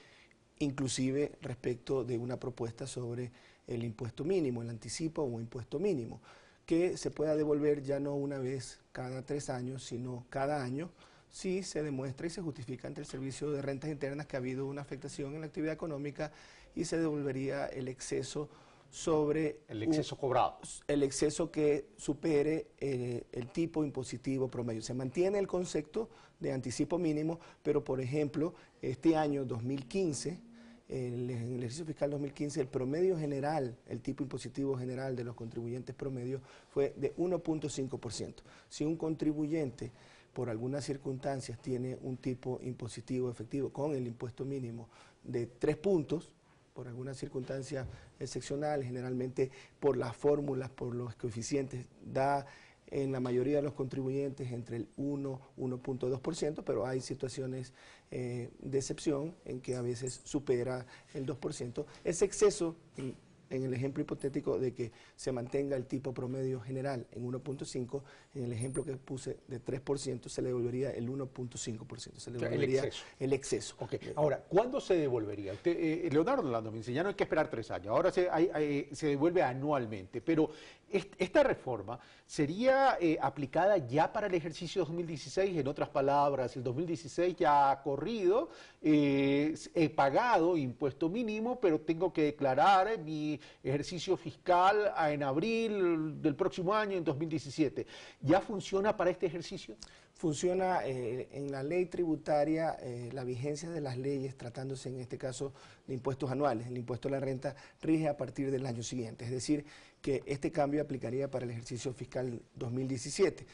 inclusive respecto de una propuesta sobre el impuesto mínimo, el anticipo o impuesto mínimo, que se pueda devolver ya no una vez cada 3 años, sino cada año, si se demuestra y se justifica ante el Servicio de Rentas Internas que ha habido una afectación en la actividad económica y se devolvería el exceso sobre... El exceso cobrado. El exceso que supere el tipo impositivo promedio. Se mantiene el concepto de anticipo mínimo, pero por ejemplo, este año 2015, en el ejercicio fiscal 2015, el promedio general, el tipo impositivo general de los contribuyentes promedio fue de 1.5%. Si un contribuyente por algunas circunstancias tiene un tipo impositivo efectivo con el impuesto mínimo de 3 puntos, por algunas circunstancias excepcionales, generalmente por las fórmulas, por los coeficientes, da en la mayoría de los contribuyentes entre el 1 y 1.2%, pero hay situaciones de excepción en que a veces supera el 2%. Ese exceso, en el ejemplo hipotético de que se mantenga el tipo promedio general en 1.5, en el ejemplo que puse de 3%, se le devolvería el 1.5%, se le devolvería el exceso. Okay. Ahora, ¿cuándo se devolvería? Usted, Leonardo Orlando me dice, ya no hay que esperar 3 años, ahora se devuelve anualmente, pero esta reforma sería aplicada ya para el ejercicio 2016, en otras palabras, el 2016 ya ha corrido, he pagado impuesto mínimo, pero tengo que declarar mi ejercicio fiscal en abril del próximo año, en 2017. ¿Ya funciona para este ejercicio? Funciona en la ley tributaria, la vigencia de las leyes, tratándose en este caso de impuestos anuales. El impuesto a la renta rige a partir del año siguiente, es decir, que este cambio aplicaría para el ejercicio fiscal 2017.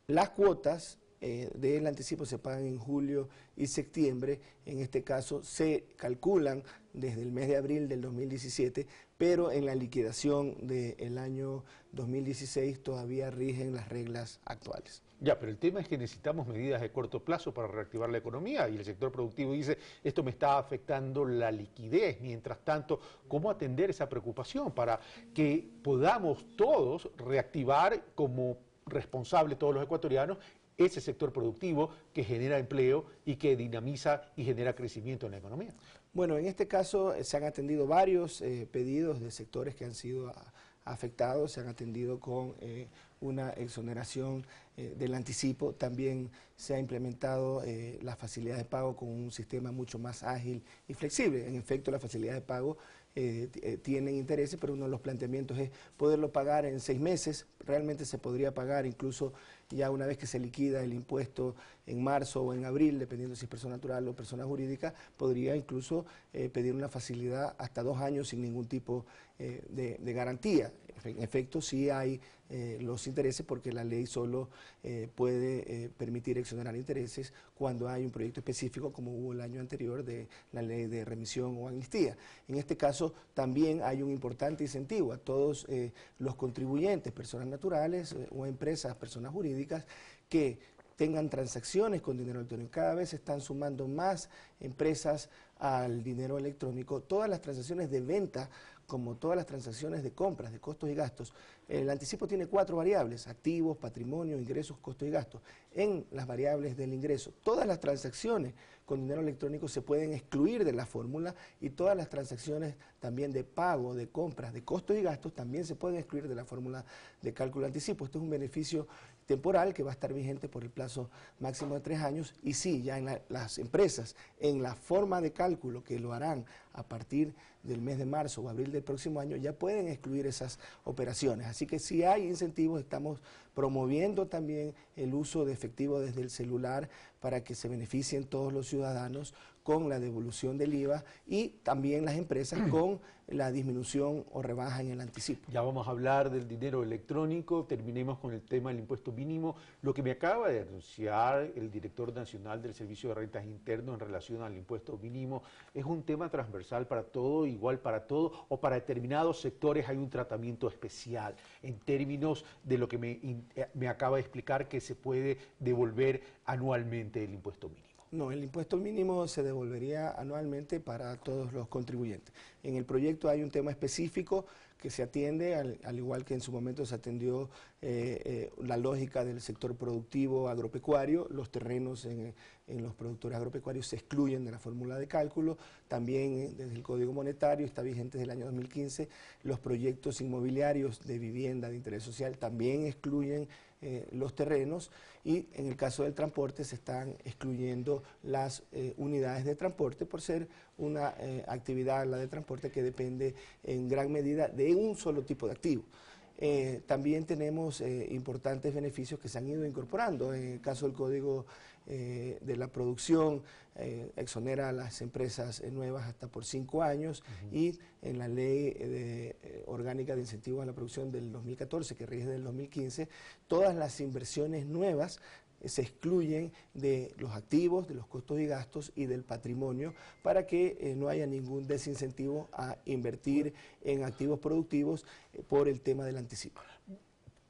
Las cuotas del anticipo se pagan en julio y septiembre, en este caso se calculan desde el mes de abril del 2017, pero en la liquidación del año 2016 todavía rigen las reglas actuales. Ya, pero el tema es que necesitamos medidas de corto plazo para reactivar la economía y el sector productivo dice, esto me está afectando la liquidez. Mientras tanto, ¿cómo atender esa preocupación para que podamos todos reactivar como responsables todos los ecuatorianos ese sector productivo que genera empleo y que dinamiza y genera crecimiento en la economía? Bueno, en este caso se han atendido varios pedidos de sectores que han sido afectados, se han atendido con una exoneración del anticipo, también se ha implementado la facilidad de pago con un sistema mucho más ágil y flexible. En efecto, la facilidad de pago tienen intereses, pero uno de los planteamientos es poderlo pagar en 6 meses, realmente se podría pagar incluso ya una vez que se liquida el impuesto en marzo o en abril, dependiendo si es persona natural o persona jurídica, podría incluso pedir una facilidad hasta 2 años sin ningún tipo de garantía. En efecto, sí hay los intereses porque la ley solo puede permitir exonerar intereses cuando hay un proyecto específico como hubo el año anterior de la ley de remisión o amnistía. En este caso también hay un importante incentivo a todos los contribuyentes, personas naturales o empresas, personas jurídicas, que tengan transacciones con dinero electrónico. Cada vez se están sumando más empresas al dinero electrónico. Todas las transacciones de venta, como todas las transacciones de compras, de costos y gastos, el anticipo tiene 4 variables: activos, patrimonio, ingresos, costos y gastos. En las variables del ingreso, todas las transacciones con dinero electrónico se pueden excluir de la fórmula y todas las transacciones también de pago, de compras, de costos y gastos también se pueden excluir de la fórmula de cálculo de anticipo. Esto es un beneficio temporal que va a estar vigente por el plazo máximo de 3 años y sí, ya en las empresas, en la forma de cálculo que lo harán a partir del mes de marzo o abril del próximo año, ya pueden excluir esas operaciones. Así que si hay incentivos, estamos promoviendo también el uso de efectivo desde el celular para que se beneficien todos los ciudadanos con la devolución del IVA y también las empresas con la disminución o rebaja en el anticipo. Ya vamos a hablar del dinero electrónico, terminemos con el tema del impuesto mínimo. Lo que me acaba de anunciar el director nacional del Servicio de Rentas Internas en relación al impuesto mínimo es un tema transversal para todo, igual para todo, o para determinados sectores hay un tratamiento especial en términos de lo que me acaba de explicar que se puede devolver anualmente el impuesto mínimo. No, el impuesto mínimo se devolvería anualmente para todos los contribuyentes. En el proyecto hay un tema específico que se atiende, al igual que en su momento se atendió la lógica del sector productivo agropecuario. Los terrenos en los productores agropecuarios se excluyen de la fórmula de cálculo. También desde el Código Monetario, está vigente desde el año 2015, los proyectos inmobiliarios de vivienda de interés social también excluyen los terrenos, y en el caso del transporte se están excluyendo las unidades de transporte por ser una actividad, la de transporte, que depende en gran medida de un solo tipo de activo. También tenemos importantes beneficios que se han ido incorporando. En el caso del Código de la Producción, exonera a las empresas nuevas hasta por 5 años, y en la Ley Orgánica de Incentivos a la Producción del 2014, que rige del 2015, todas las inversiones nuevas se excluyen de los activos, de los costos y gastos y del patrimonio, para que no haya ningún desincentivo a invertir en activos productivos por el tema del anticipo.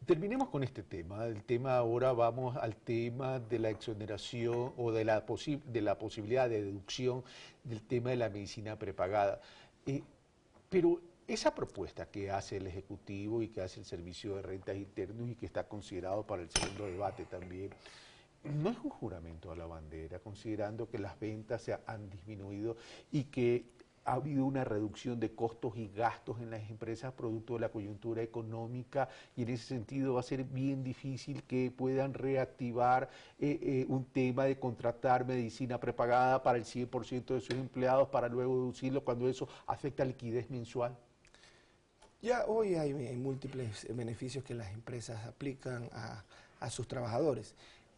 Terminemos con este tema. El tema ahora, vamos al tema de la exoneración o de la posibilidad de deducción del tema de la medicina prepagada. Pero esa propuesta que hace el Ejecutivo y que hace el Servicio de Rentas Internos y que está considerado para el segundo debate también, no es un juramento a la bandera, considerando que las ventas se han disminuido y que ha habido una reducción de costos y gastos en las empresas producto de la coyuntura económica, y en ese sentido va a ser bien difícil que puedan reactivar un tema de contratar medicina prepagada para el 100% de sus empleados para luego deducirlo cuando eso afecta a liquidez mensual. Ya hoy hay múltiples beneficios que las empresas aplican a sus trabajadores.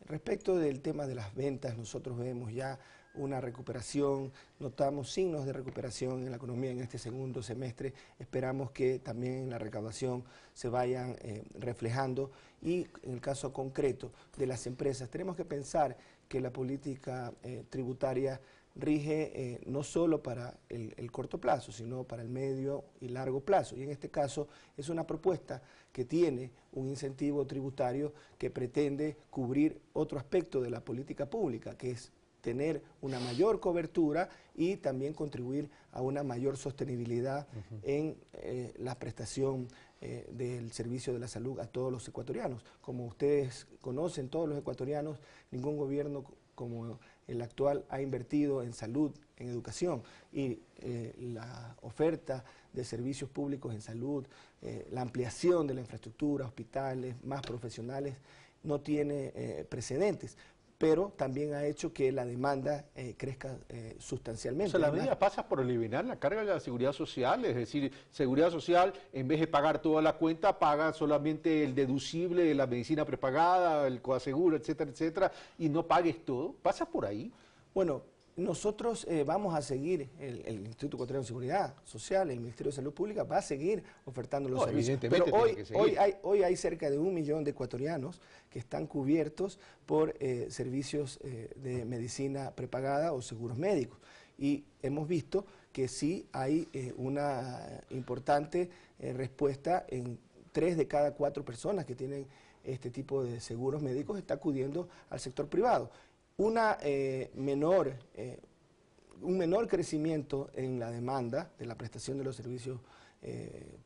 Respecto del tema de las ventas, nosotros vemos ya una recuperación, notamos signos de recuperación en la economía en este segundo semestre. Esperamos que también en la recaudación se vayan reflejando, y en el caso concreto de las empresas tenemos que pensar que la política tributaria rige no solo para el corto plazo, sino para el medio y largo plazo, y en este caso es una propuesta que tiene un incentivo tributario que pretende cubrir otro aspecto de la política pública, que es tener una mayor cobertura y también contribuir a una mayor sostenibilidad en la prestación del servicio de la salud a todos los ecuatorianos. Como ustedes conocen, todos los ecuatorianos, ningún gobierno como el actual ha invertido en salud, en educación, y la oferta de servicios públicos en salud, la ampliación de la infraestructura, hospitales más profesionales, no tiene precedentes, pero también ha hecho que la demanda crezca sustancialmente. O sea, la medida pasa por eliminar la carga de la seguridad social, es decir, seguridad social, en vez de pagar toda la cuenta, paga solamente el deducible de la medicina prepagada, el coaseguro, etcétera, etcétera, y no pagues todo. ¿Pasa por ahí? Bueno, nosotros vamos a seguir, el Instituto Ecuatoriano de Seguridad Social, el Ministerio de Salud Pública va a seguir ofertando los servicios. Pero hoy hay cerca de 1 millón de ecuatorianos que están cubiertos por servicios de medicina prepagada o seguros médicos. Y hemos visto que sí hay una importante respuesta en 3 de cada 4 personas que tienen este tipo de seguros médicos está acudiendo al sector privado. Un menor crecimiento en la demanda de la prestación de los servicios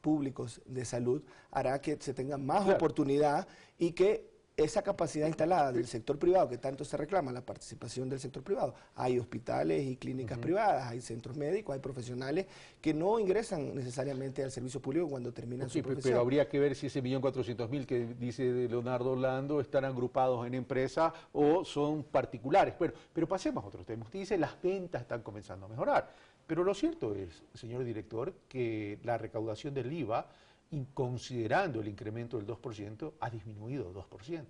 públicos de salud hará que se tenga más oportunidad, y que esa capacidad instalada del sector privado, que tanto se reclama la participación del sector privado, hay hospitales y clínicas privadas, hay centros médicos, hay profesionales que no ingresan necesariamente al servicio público cuando terminan su profesión. Pero habría que ver si ese 1.400.000 que dice Leonardo Orlando están agrupados en empresas o son particulares. Pero pasemos a otros temas. Usted dice las ventas están comenzando a mejorar, pero lo cierto es, señor director, que la recaudación del IVA, considerando el incremento del 2%, ha disminuido 2%.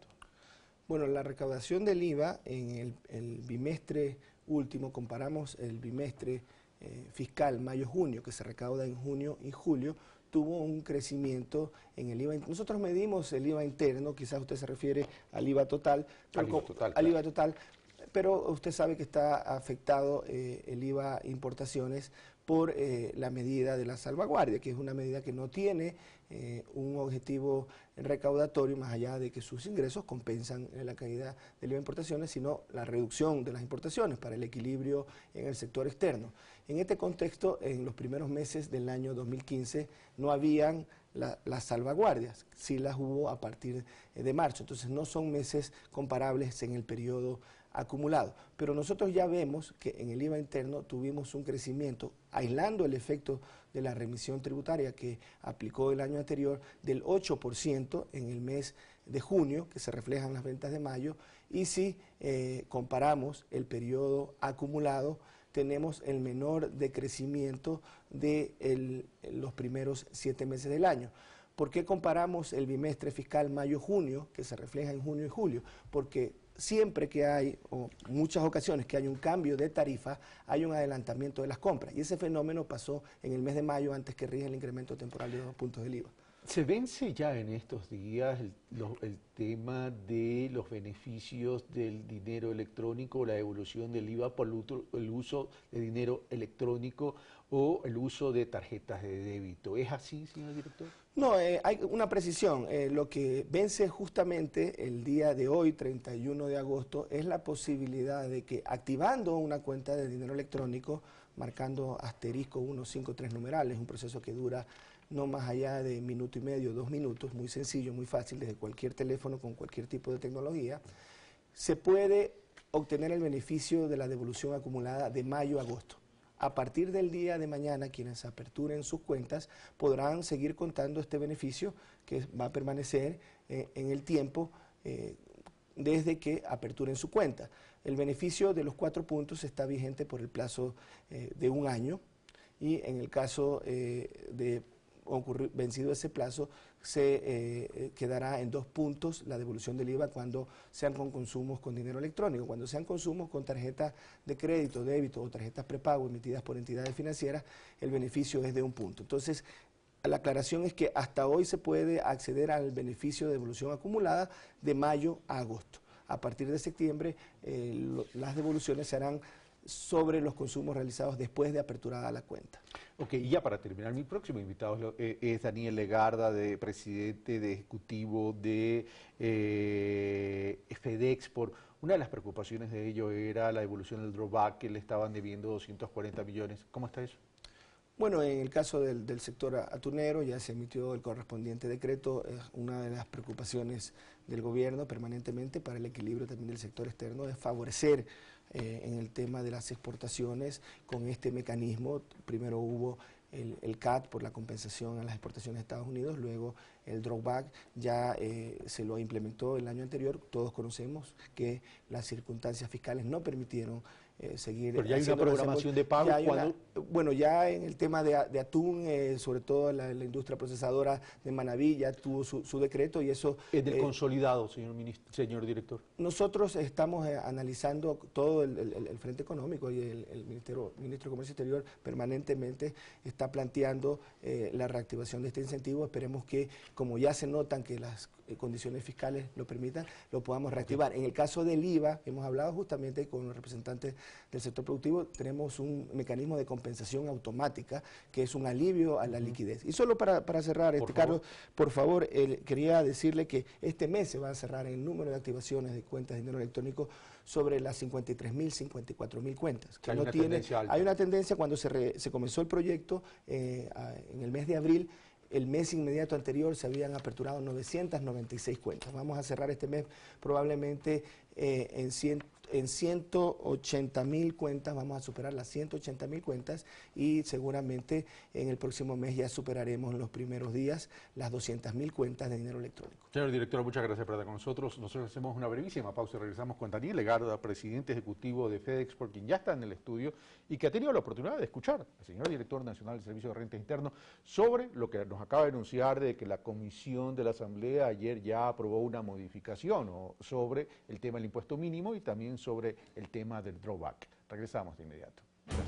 Bueno, la recaudación del IVA en el bimestre último, comparamos el bimestre fiscal mayo-junio, que se recauda en junio y julio, tuvo un crecimiento en el IVA. Nosotros medimos el IVA interno, quizás usted se refiere al IVA total. Al IVA total, pero usted sabe que está afectado el IVA importaciones por la medida de la salvaguardia, que es una medida que no tiene un objetivo recaudatorio más allá de que sus ingresos compensan la caída del IVA de importaciones, sino la reducción de las importaciones para el equilibrio en el sector externo. En este contexto, en los primeros meses del año 2015 no habían las salvaguardias, sí las hubo a partir de marzo, entonces no son meses comparables en el periodo acumulado. Pero nosotros ya vemos que en el IVA interno tuvimos un crecimiento, aislando el efecto de la remisión tributaria que aplicó el año anterior, del 8% en el mes de junio, que se refleja en las ventas de mayo, y si comparamos el periodo acumulado, tenemos el menor decrecimiento de los primeros 7 meses del año. ¿Por qué comparamos el bimestre fiscal mayo-junio, que se refleja en junio y julio? Porque siempre que hay, o muchas ocasiones que hay un cambio de tarifa, hay un adelantamiento de las compras. Y ese fenómeno pasó en el mes de mayo antes que rija el incremento temporal de 2 puntos del IVA. ¿Se vence ya en estos días el tema de los beneficios del dinero electrónico, la evolución del IVA por el uso de dinero electrónico o el uso de tarjetas de débito? ¿Es así, señor director? No, hay una precisión. Lo que vence justamente el día de hoy, 31 de agosto, es la posibilidad de que activando una cuenta de dinero electrónico, marcando asterisco 153 numerales, un proceso que dura no más allá de 1,5 minutos, 2 minutos, muy sencillo, muy fácil, desde cualquier teléfono con cualquier tipo de tecnología, se puede obtener el beneficio de la devolución acumulada de mayo a agosto. A partir del día de mañana, quienes aperturen sus cuentas podrán seguir contando este beneficio que va a permanecer en el tiempo desde que aperturen su cuenta. El beneficio de los 4 puntos está vigente por el plazo de 1 año y en el caso de vencido ese plazo, se quedará en 2 puntos la devolución del IVA cuando sean con consumos con dinero electrónico. Cuando sean consumos con tarjetas de crédito, débito o tarjetas prepago emitidas por entidades financieras, el beneficio es de 1 punto. Entonces, la aclaración es que hasta hoy se puede acceder al beneficio de devolución acumulada de mayo a agosto. A partir de septiembre, las devoluciones se harán sobre los consumos realizados después de aperturada la cuenta. Ok, y ya para terminar, mi próximo invitado es Daniel Legarda, presidente de ejecutivo de FedExport. Una de las preocupaciones de ello era la devolución del drawback, que le estaban debiendo 240 millones. ¿Cómo está eso? Bueno, en el caso del sector atunero ya se emitió el correspondiente decreto. Es una de las preocupaciones del gobierno permanentemente para el equilibrio también del sector externo, es favorecer en el tema de las exportaciones con este mecanismo. Primero hubo el CAT por la compensación a las exportaciones de Estados Unidos, luego el drawback ya se lo implementó el año anterior. Todos conocemos que las circunstancias fiscales no permitieron seguir. Pero ya hay una programación de pago. Bueno, ya en el tema de atún, sobre todo la industria procesadora de Manaví, ya tuvo su decreto y eso... Es del consolidado, señor director. Nosotros estamos analizando todo el frente económico y el ministro de Comercio Exterior permanentemente está planteando la reactivación de este incentivo. Esperemos que, como ya se notan que las condiciones fiscales lo permitan, lo podamos reactivar. En el caso del IVA, hemos hablado justamente con los representantes del sector productivo, tenemos un mecanismo de compensación automática que es un alivio a la liquidez. Y solo para cerrar, Carlos, por favor, quería decirle que este mes se va a cerrar el número de activaciones de cuentas de dinero electrónico sobre las 53.000, 54.000 cuentas. Que hay una tendencia cuando se comenzó el proyecto en el mes de abril. El mes inmediato anterior se habían aperturado 996 cuentas. Vamos a cerrar este mes probablemente en 180.000 cuentas, vamos a superar las 180.000 cuentas y seguramente en el próximo mes ya superaremos en los primeros días las 200.000 cuentas de dinero electrónico. Señor director, muchas gracias por estar con nosotros. Nosotros hacemos una brevísima pausa y regresamos con Daniel Legarda, presidente ejecutivo de FedExport, quien ya está en el estudio y que ha tenido la oportunidad de escuchar al señor director nacional del Servicio de Rentas Interno sobre lo que nos acaba de anunciar de que la comisión de la Asamblea ayer ya aprobó una modificación sobre el tema del impuesto mínimo y también sobre el tema del drawback. Regresamos de inmediato. Gracias.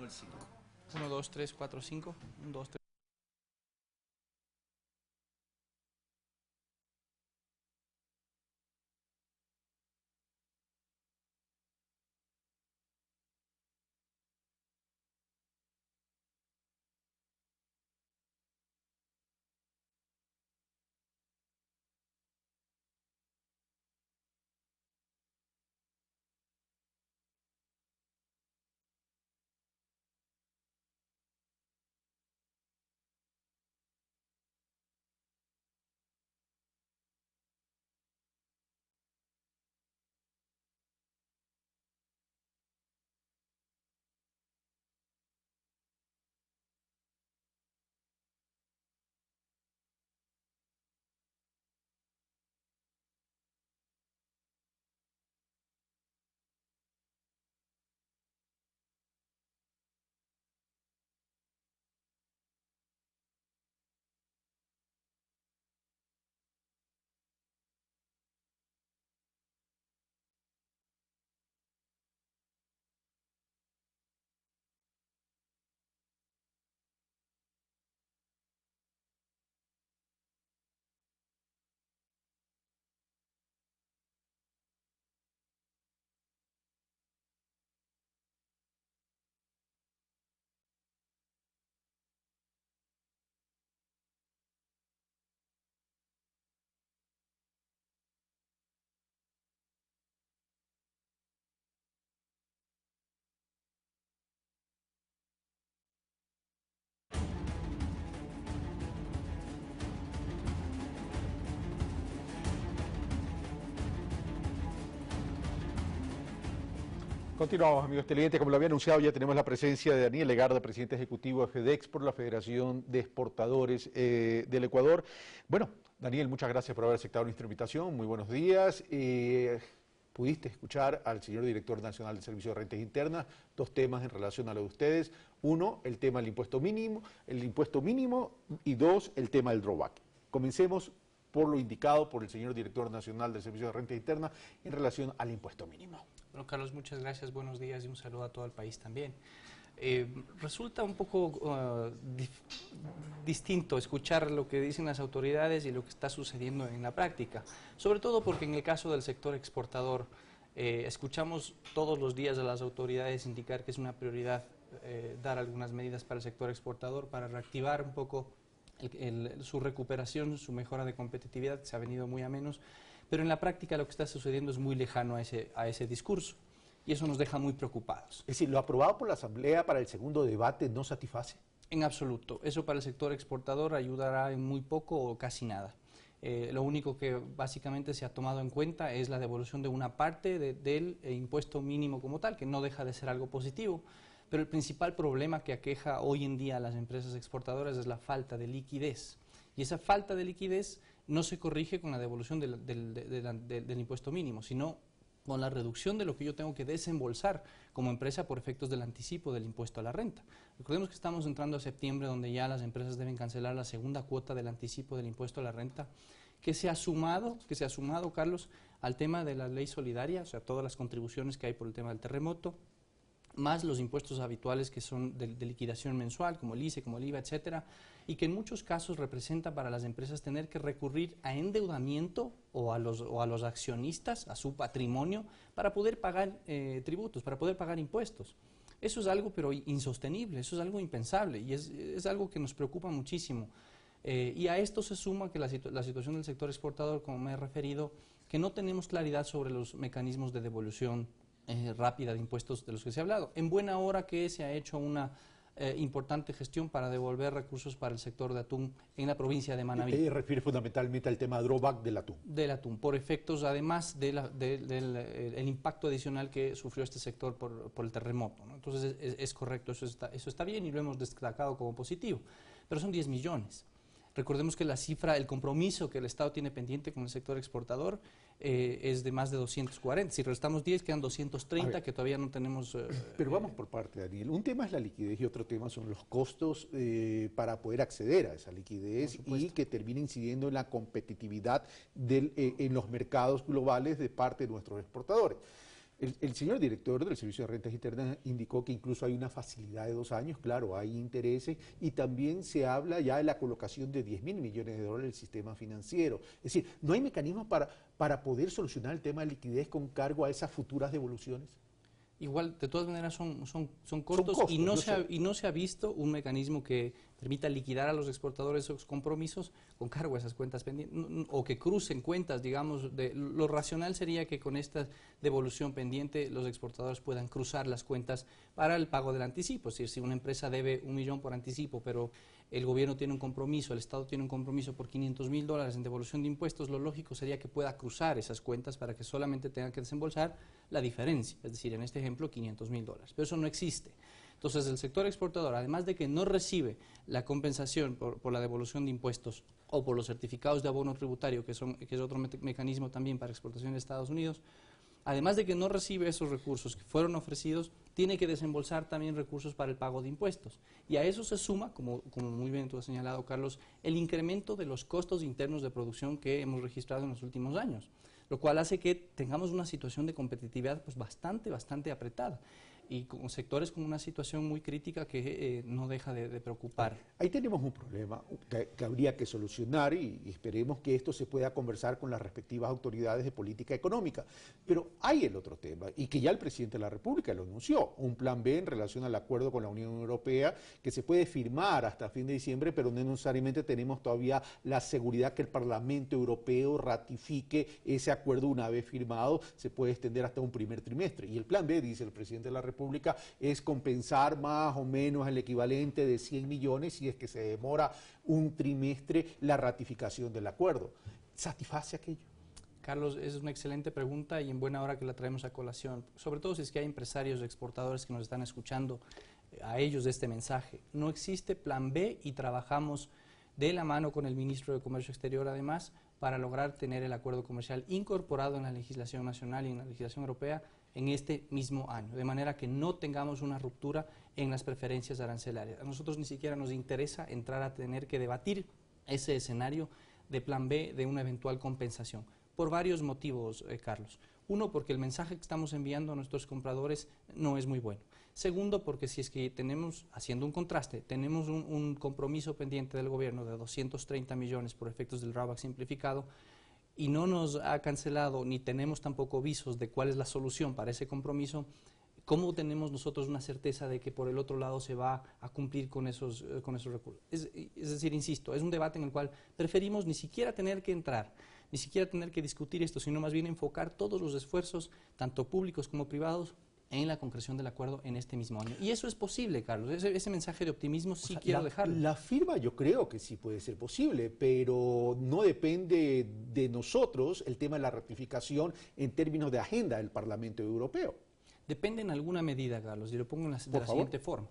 el 5. 1, 2, 3, 4, 5. 1, 2, 3. Continuamos, amigos televidentes. Como lo había anunciado, ya tenemos la presencia de Daniel Legarda, presidente ejecutivo de FedExport, la Federación de Exportadores del Ecuador. Bueno, Daniel, muchas gracias por haber aceptado nuestra invitación. Muy buenos días. Pudiste escuchar al señor director nacional del Servicio de Rentas Internas, dos temas en relación a lo de ustedes. Uno, el tema del impuesto mínimo, y dos, el tema del drawback. Comencemos por lo indicado por el señor director nacional del Servicio de Rentas Internas en relación al impuesto mínimo. Bueno, Carlos, muchas gracias, buenos días y un saludo a todo el país también. Resulta un poco distinto escuchar lo que dicen las autoridades y lo que está sucediendo en la práctica, sobre todo porque en el caso del sector exportador escuchamos todos los días a las autoridades indicar que es una prioridad dar algunas medidas para el sector exportador para reactivar un poco su recuperación, su mejora de competitividad, que se ha venido muy a menos, pero en la práctica lo que está sucediendo es muy lejano a ese discurso. Y eso nos deja muy preocupados. Es decir, lo aprobado por la Asamblea para el segundo debate no satisface. En absoluto. Eso para el sector exportador ayudará en muy poco o casi nada. Lo único que básicamente se ha tomado en cuenta es la devolución de una parte del impuesto mínimo como tal, que no deja de ser algo positivo. Pero el principal problema que aqueja hoy en día a las empresas exportadoras es la falta de liquidez. Y esa falta de liquidez no se corrige con la devolución del impuesto mínimo, sino con la reducción de lo que yo tengo que desembolsar como empresa por efectos del anticipo del impuesto a la renta. Recordemos que estamos entrando a septiembre, donde ya las empresas deben cancelar la segunda cuota del anticipo del impuesto a la renta, que se ha sumado, Carlos, al tema de la ley solidaria, o sea, todas las contribuciones que hay por el tema del terremoto, más los impuestos habituales que son de liquidación mensual, como el ICE, como el IVA, etcétera, y que en muchos casos representa para las empresas tener que recurrir a endeudamiento o a los accionistas, a su patrimonio, para poder pagar tributos, para poder pagar impuestos. Eso es algo pero insostenible, eso es algo impensable y es algo que nos preocupa muchísimo. Y a esto se suma que la situación del sector exportador, como me he referido, que no tenemos claridad sobre los mecanismos de devolución rápida de impuestos de los que se ha hablado. En buena hora que se ha hecho una importante gestión para devolver recursos para el sector de atún en la provincia de Manabí. Usted refiere fundamentalmente al tema drawback del atún. Del atún, por efectos además del impacto adicional que sufrió este sector por el terremoto, ¿no? Entonces es correcto, eso está bien y lo hemos destacado como positivo, pero son 10 millones. Recordemos que la cifra, el compromiso que el Estado tiene pendiente con el sector exportador es de más de 240. Si restamos 10, quedan 230 que todavía no tenemos... Pero vamos por parte, Daniel. Un tema es la liquidez y otro tema son los costos para poder acceder a esa liquidez y que termine incidiendo en la competitividad en los mercados globales de parte de nuestros exportadores. El señor director del Servicio de Rentas Internas indicó que incluso hay una facilidad de 2 años, claro, hay intereses, y también se habla ya de la colocación de 10.000 millones de dólares en el sistema financiero. Es decir, ¿no hay mecanismos para poder solucionar el tema de liquidez con cargo a esas futuras devoluciones? Igual, de todas maneras, son cortos y no se ha visto un mecanismo que permita liquidar a los exportadores esos compromisos con cargo a esas cuentas pendientes, o que crucen cuentas, digamos. Lo racional sería que con esta devolución pendiente los exportadores puedan cruzar las cuentas para el pago del anticipo. Es decir, si una empresa debe 1 millón por anticipo, pero el gobierno tiene un compromiso, el Estado tiene un compromiso por $500.000 en devolución de impuestos, lo lógico sería que pueda cruzar esas cuentas para que solamente tenga que desembolsar la diferencia, es decir, en este ejemplo, $500.000. Pero eso no existe. Entonces, el sector exportador, además de que no recibe la compensación por la devolución de impuestos o por los certificados de abono tributario, que es otro mecanismo también para exportación de Estados Unidos, además de que no recibe esos recursos que fueron ofrecidos, tiene que desembolsar también recursos para el pago de impuestos. Y a eso se suma, como muy bien tú has señalado, Carlos, el incremento de los costos internos de producción que hemos registrado en los últimos años, lo cual hace que tengamos una situación de competitividad pues bastante apretada, y con sectores con una situación muy crítica que no deja de preocupar. Ahí tenemos un problema que habría que solucionar, y esperemos que esto se pueda conversar con las respectivas autoridades de política económica. Pero hay el otro tema, y que ya el presidente de la República lo anunció, un plan B en relación al acuerdo con la Unión Europea que se puede firmar hasta fin de diciembre, pero no necesariamente tenemos todavía la seguridad que el Parlamento Europeo ratifique ese acuerdo. Una vez firmado, se puede extender hasta un primer trimestre. Y el plan B, dice el presidente de la República, es compensar más o menos el equivalente de 100 millones si es que se demora un trimestre la ratificación del acuerdo. ¿Satisface aquello? Carlos, esa es una excelente pregunta y en buena hora que la traemos a colación, sobre todo si es que hay empresarios exportadores que nos están escuchando, a ellos este mensaje. No existe plan B y trabajamos de la mano con el ministro de Comercio Exterior, además, para lograr tener el acuerdo comercial incorporado en la legislación nacional y en la legislación europea en este mismo año, de manera que no tengamos una ruptura en las preferencias arancelarias. A nosotros ni siquiera nos interesa entrar a tener que debatir ese escenario de plan B de una eventual compensación, por varios motivos, Carlos. Uno, porque el mensaje que estamos enviando a nuestros compradores no es muy bueno. Segundo, porque si es que tenemos, haciendo un contraste, tenemos un compromiso pendiente del gobierno de 230 millones por efectos del RABAC simplificado, y no nos ha cancelado ni tenemos tampoco visos de cuál es la solución para ese compromiso, ¿cómo tenemos nosotros una certeza de que por el otro lado se va a cumplir con esos recursos? Es decir, insisto, es un debate en el cual preferimos ni siquiera tener que entrar, ni siquiera tener que discutir esto, sino más bien enfocar todos los esfuerzos, tanto públicos como privados, en la concreción del acuerdo en este mismo año. Y eso es posible, Carlos. Ese mensaje de optimismo sí quiero dejarlo. La firma yo creo que sí puede ser posible, pero no depende de nosotros el tema de la ratificación en términos de agenda del Parlamento Europeo. Depende en alguna medida, Carlos, y lo pongo de la siguiente forma.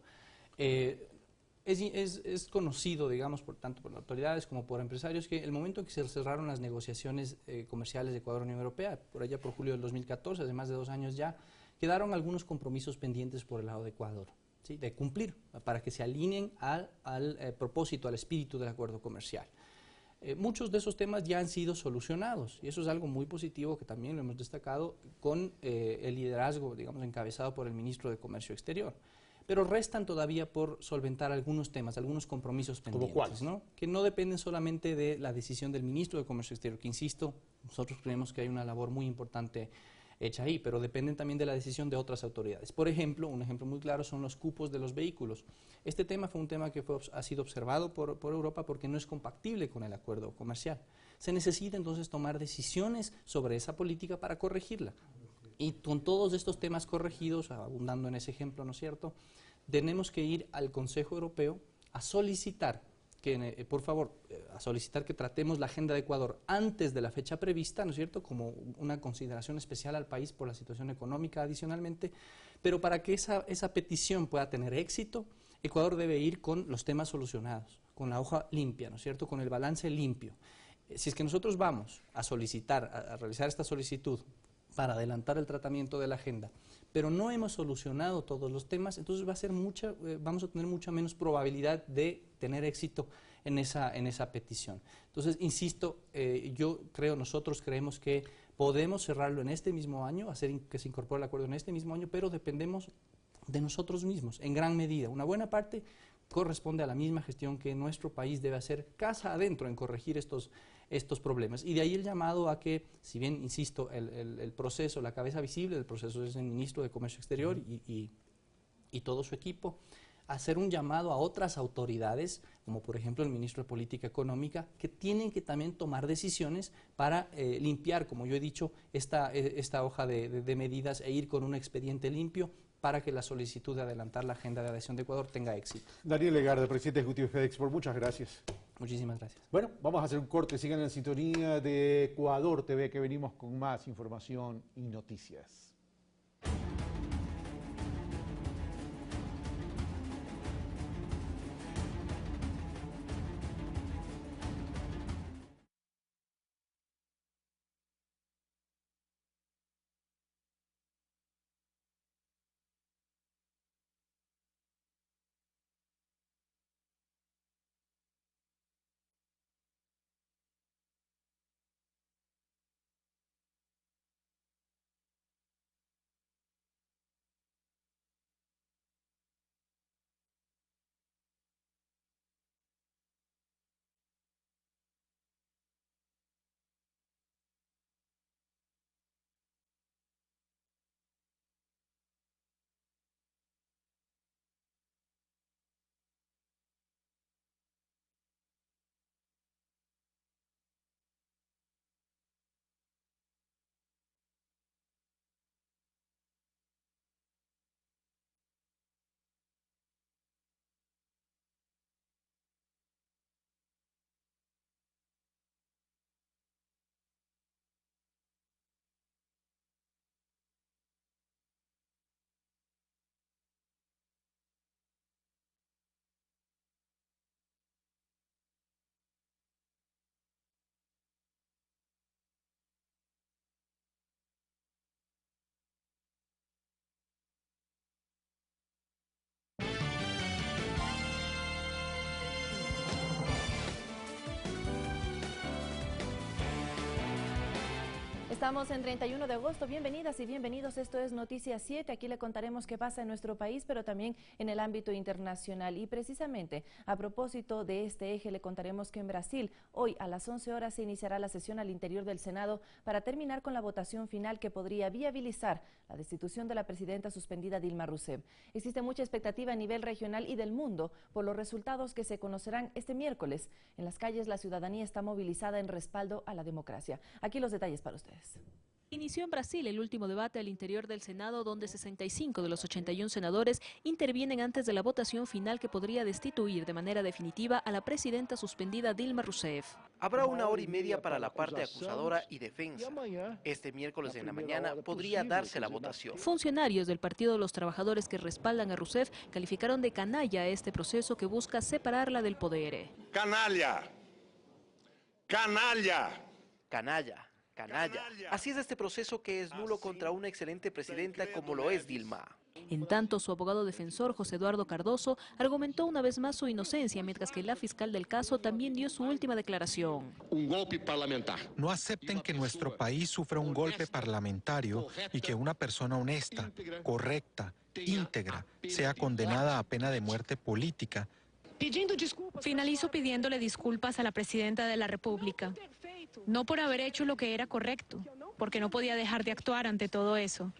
Es conocido, digamos, tanto por las autoridades como por empresarios, que el momento en que se cerraron las negociaciones comerciales de Ecuador-Unión Europea, por allá por julio del 2014, hace más de 2 años ya, quedaron algunos compromisos pendientes por el lado de Ecuador, ¿sí?, de cumplir, para que se alineen al propósito, al espíritu del acuerdo comercial. Muchos de esos temas ya han sido solucionados, y eso es algo muy positivo que también lo hemos destacado con el liderazgo, digamos, encabezado por el ministro de Comercio Exterior. Pero restan todavía por solventar algunos temas, algunos compromisos pendientes. ¿Cómo cuáles? ¿No? Que no dependen solamente de la decisión del ministro de Comercio Exterior, que insisto, nosotros creemos que hay una labor muy importante hecha ahí, pero dependen también de la decisión de otras autoridades. Por ejemplo, un ejemplo muy claro son los cupos de los vehículos. Este tema fue un tema que ha sido observado por Europa porque no es compatible con el acuerdo comercial. Se necesita entonces tomar decisiones sobre esa política para corregirla. Y con todos estos temas corregidos, abundando en ese ejemplo, ¿no es cierto?, tenemos que ir al Consejo Europeo a solicitar que, por favor, a solicitar que tratemos la agenda de Ecuador antes de la fecha prevista, ¿no es cierto?, como una consideración especial al país por la situación económica adicionalmente, pero para que esa petición pueda tener éxito, Ecuador debe ir con los temas solucionados, con la hoja limpia, ¿no es cierto?, con el balance limpio. Si es que nosotros vamos a solicitar, a realizar esta solicitud para adelantar el tratamiento de la agenda, pero no hemos solucionado todos los temas, entonces vamos a tener mucha menos probabilidad de tener éxito en esa petición. Entonces, insisto, nosotros creemos que podemos cerrarlo en este mismo año, hacer que se incorpore el acuerdo en este mismo año, pero dependemos de nosotros mismos, en gran medida. Una buena parte corresponde a la misma gestión que nuestro país debe hacer casa adentro en corregir estos problemas. Y de ahí el llamado a que, si bien, insisto, el proceso, la cabeza visible del proceso es el ministro de Comercio Exterior y todo su equipo, hacer un llamado a otras autoridades, como por ejemplo el ministro de Política Económica, que tienen que también tomar decisiones para limpiar, como yo he dicho, esta hoja de medidas e ir con un expediente limpio para que la solicitud de adelantar la agenda de adhesión de Ecuador tenga éxito. Daniel Legarda, presidente ejecutivo de FedExport, muchas gracias. Muchísimas gracias. Bueno, vamos a hacer un corte, sigan en sintonía de Ecuador TV, que venimos con más información y noticias. Estamos en 31 de agosto, bienvenidas y bienvenidos, esto es Noticias 7, aquí le contaremos qué pasa en nuestro país, pero también en el ámbito internacional. Y precisamente a propósito de este eje le contaremos que en Brasil, hoy a las 11 horas se iniciará la sesión al interior del Senado para terminar con la votación final que podría viabilizar la destitución de la presidenta suspendida Dilma Rousseff. Existe mucha expectativa a nivel regional y del mundo por los resultados que se conocerán este miércoles. En las calles la ciudadanía está movilizada en respaldo a la democracia. Aquí los detalles para ustedes. Inició en Brasil el último debate al interior del Senado, donde 65 de los 81 senadores intervienen antes de la votación final que podría destituir de manera definitiva a la presidenta suspendida Dilma Rousseff. Habrá 1 hora y media para la parte acusadora y defensa. Este miércoles en la mañana podría darse la votación. Funcionarios del Partido de los Trabajadores que respaldan a Rousseff calificaron de canalla a este proceso que busca separarla del poder. ¡Canalla! ¡Canalla! ¡Canalla! Canalla. Así es este proceso que es nulo contra una excelente presidenta como lo es Dilma. En tanto, su abogado defensor, José Eduardo Cardoso, argumentó una vez más su inocencia, mientras que la fiscal del caso también dio su última declaración. Un golpe parlamentar. No acepten que nuestro país sufra un golpe parlamentario y que una persona honesta, correcta, íntegra, sea condenada a pena de muerte política. Finalizo pidiéndole disculpas a la presidenta de la República, no por haber hecho lo que era correcto, porque no podía dejar de actuar ante todo eso.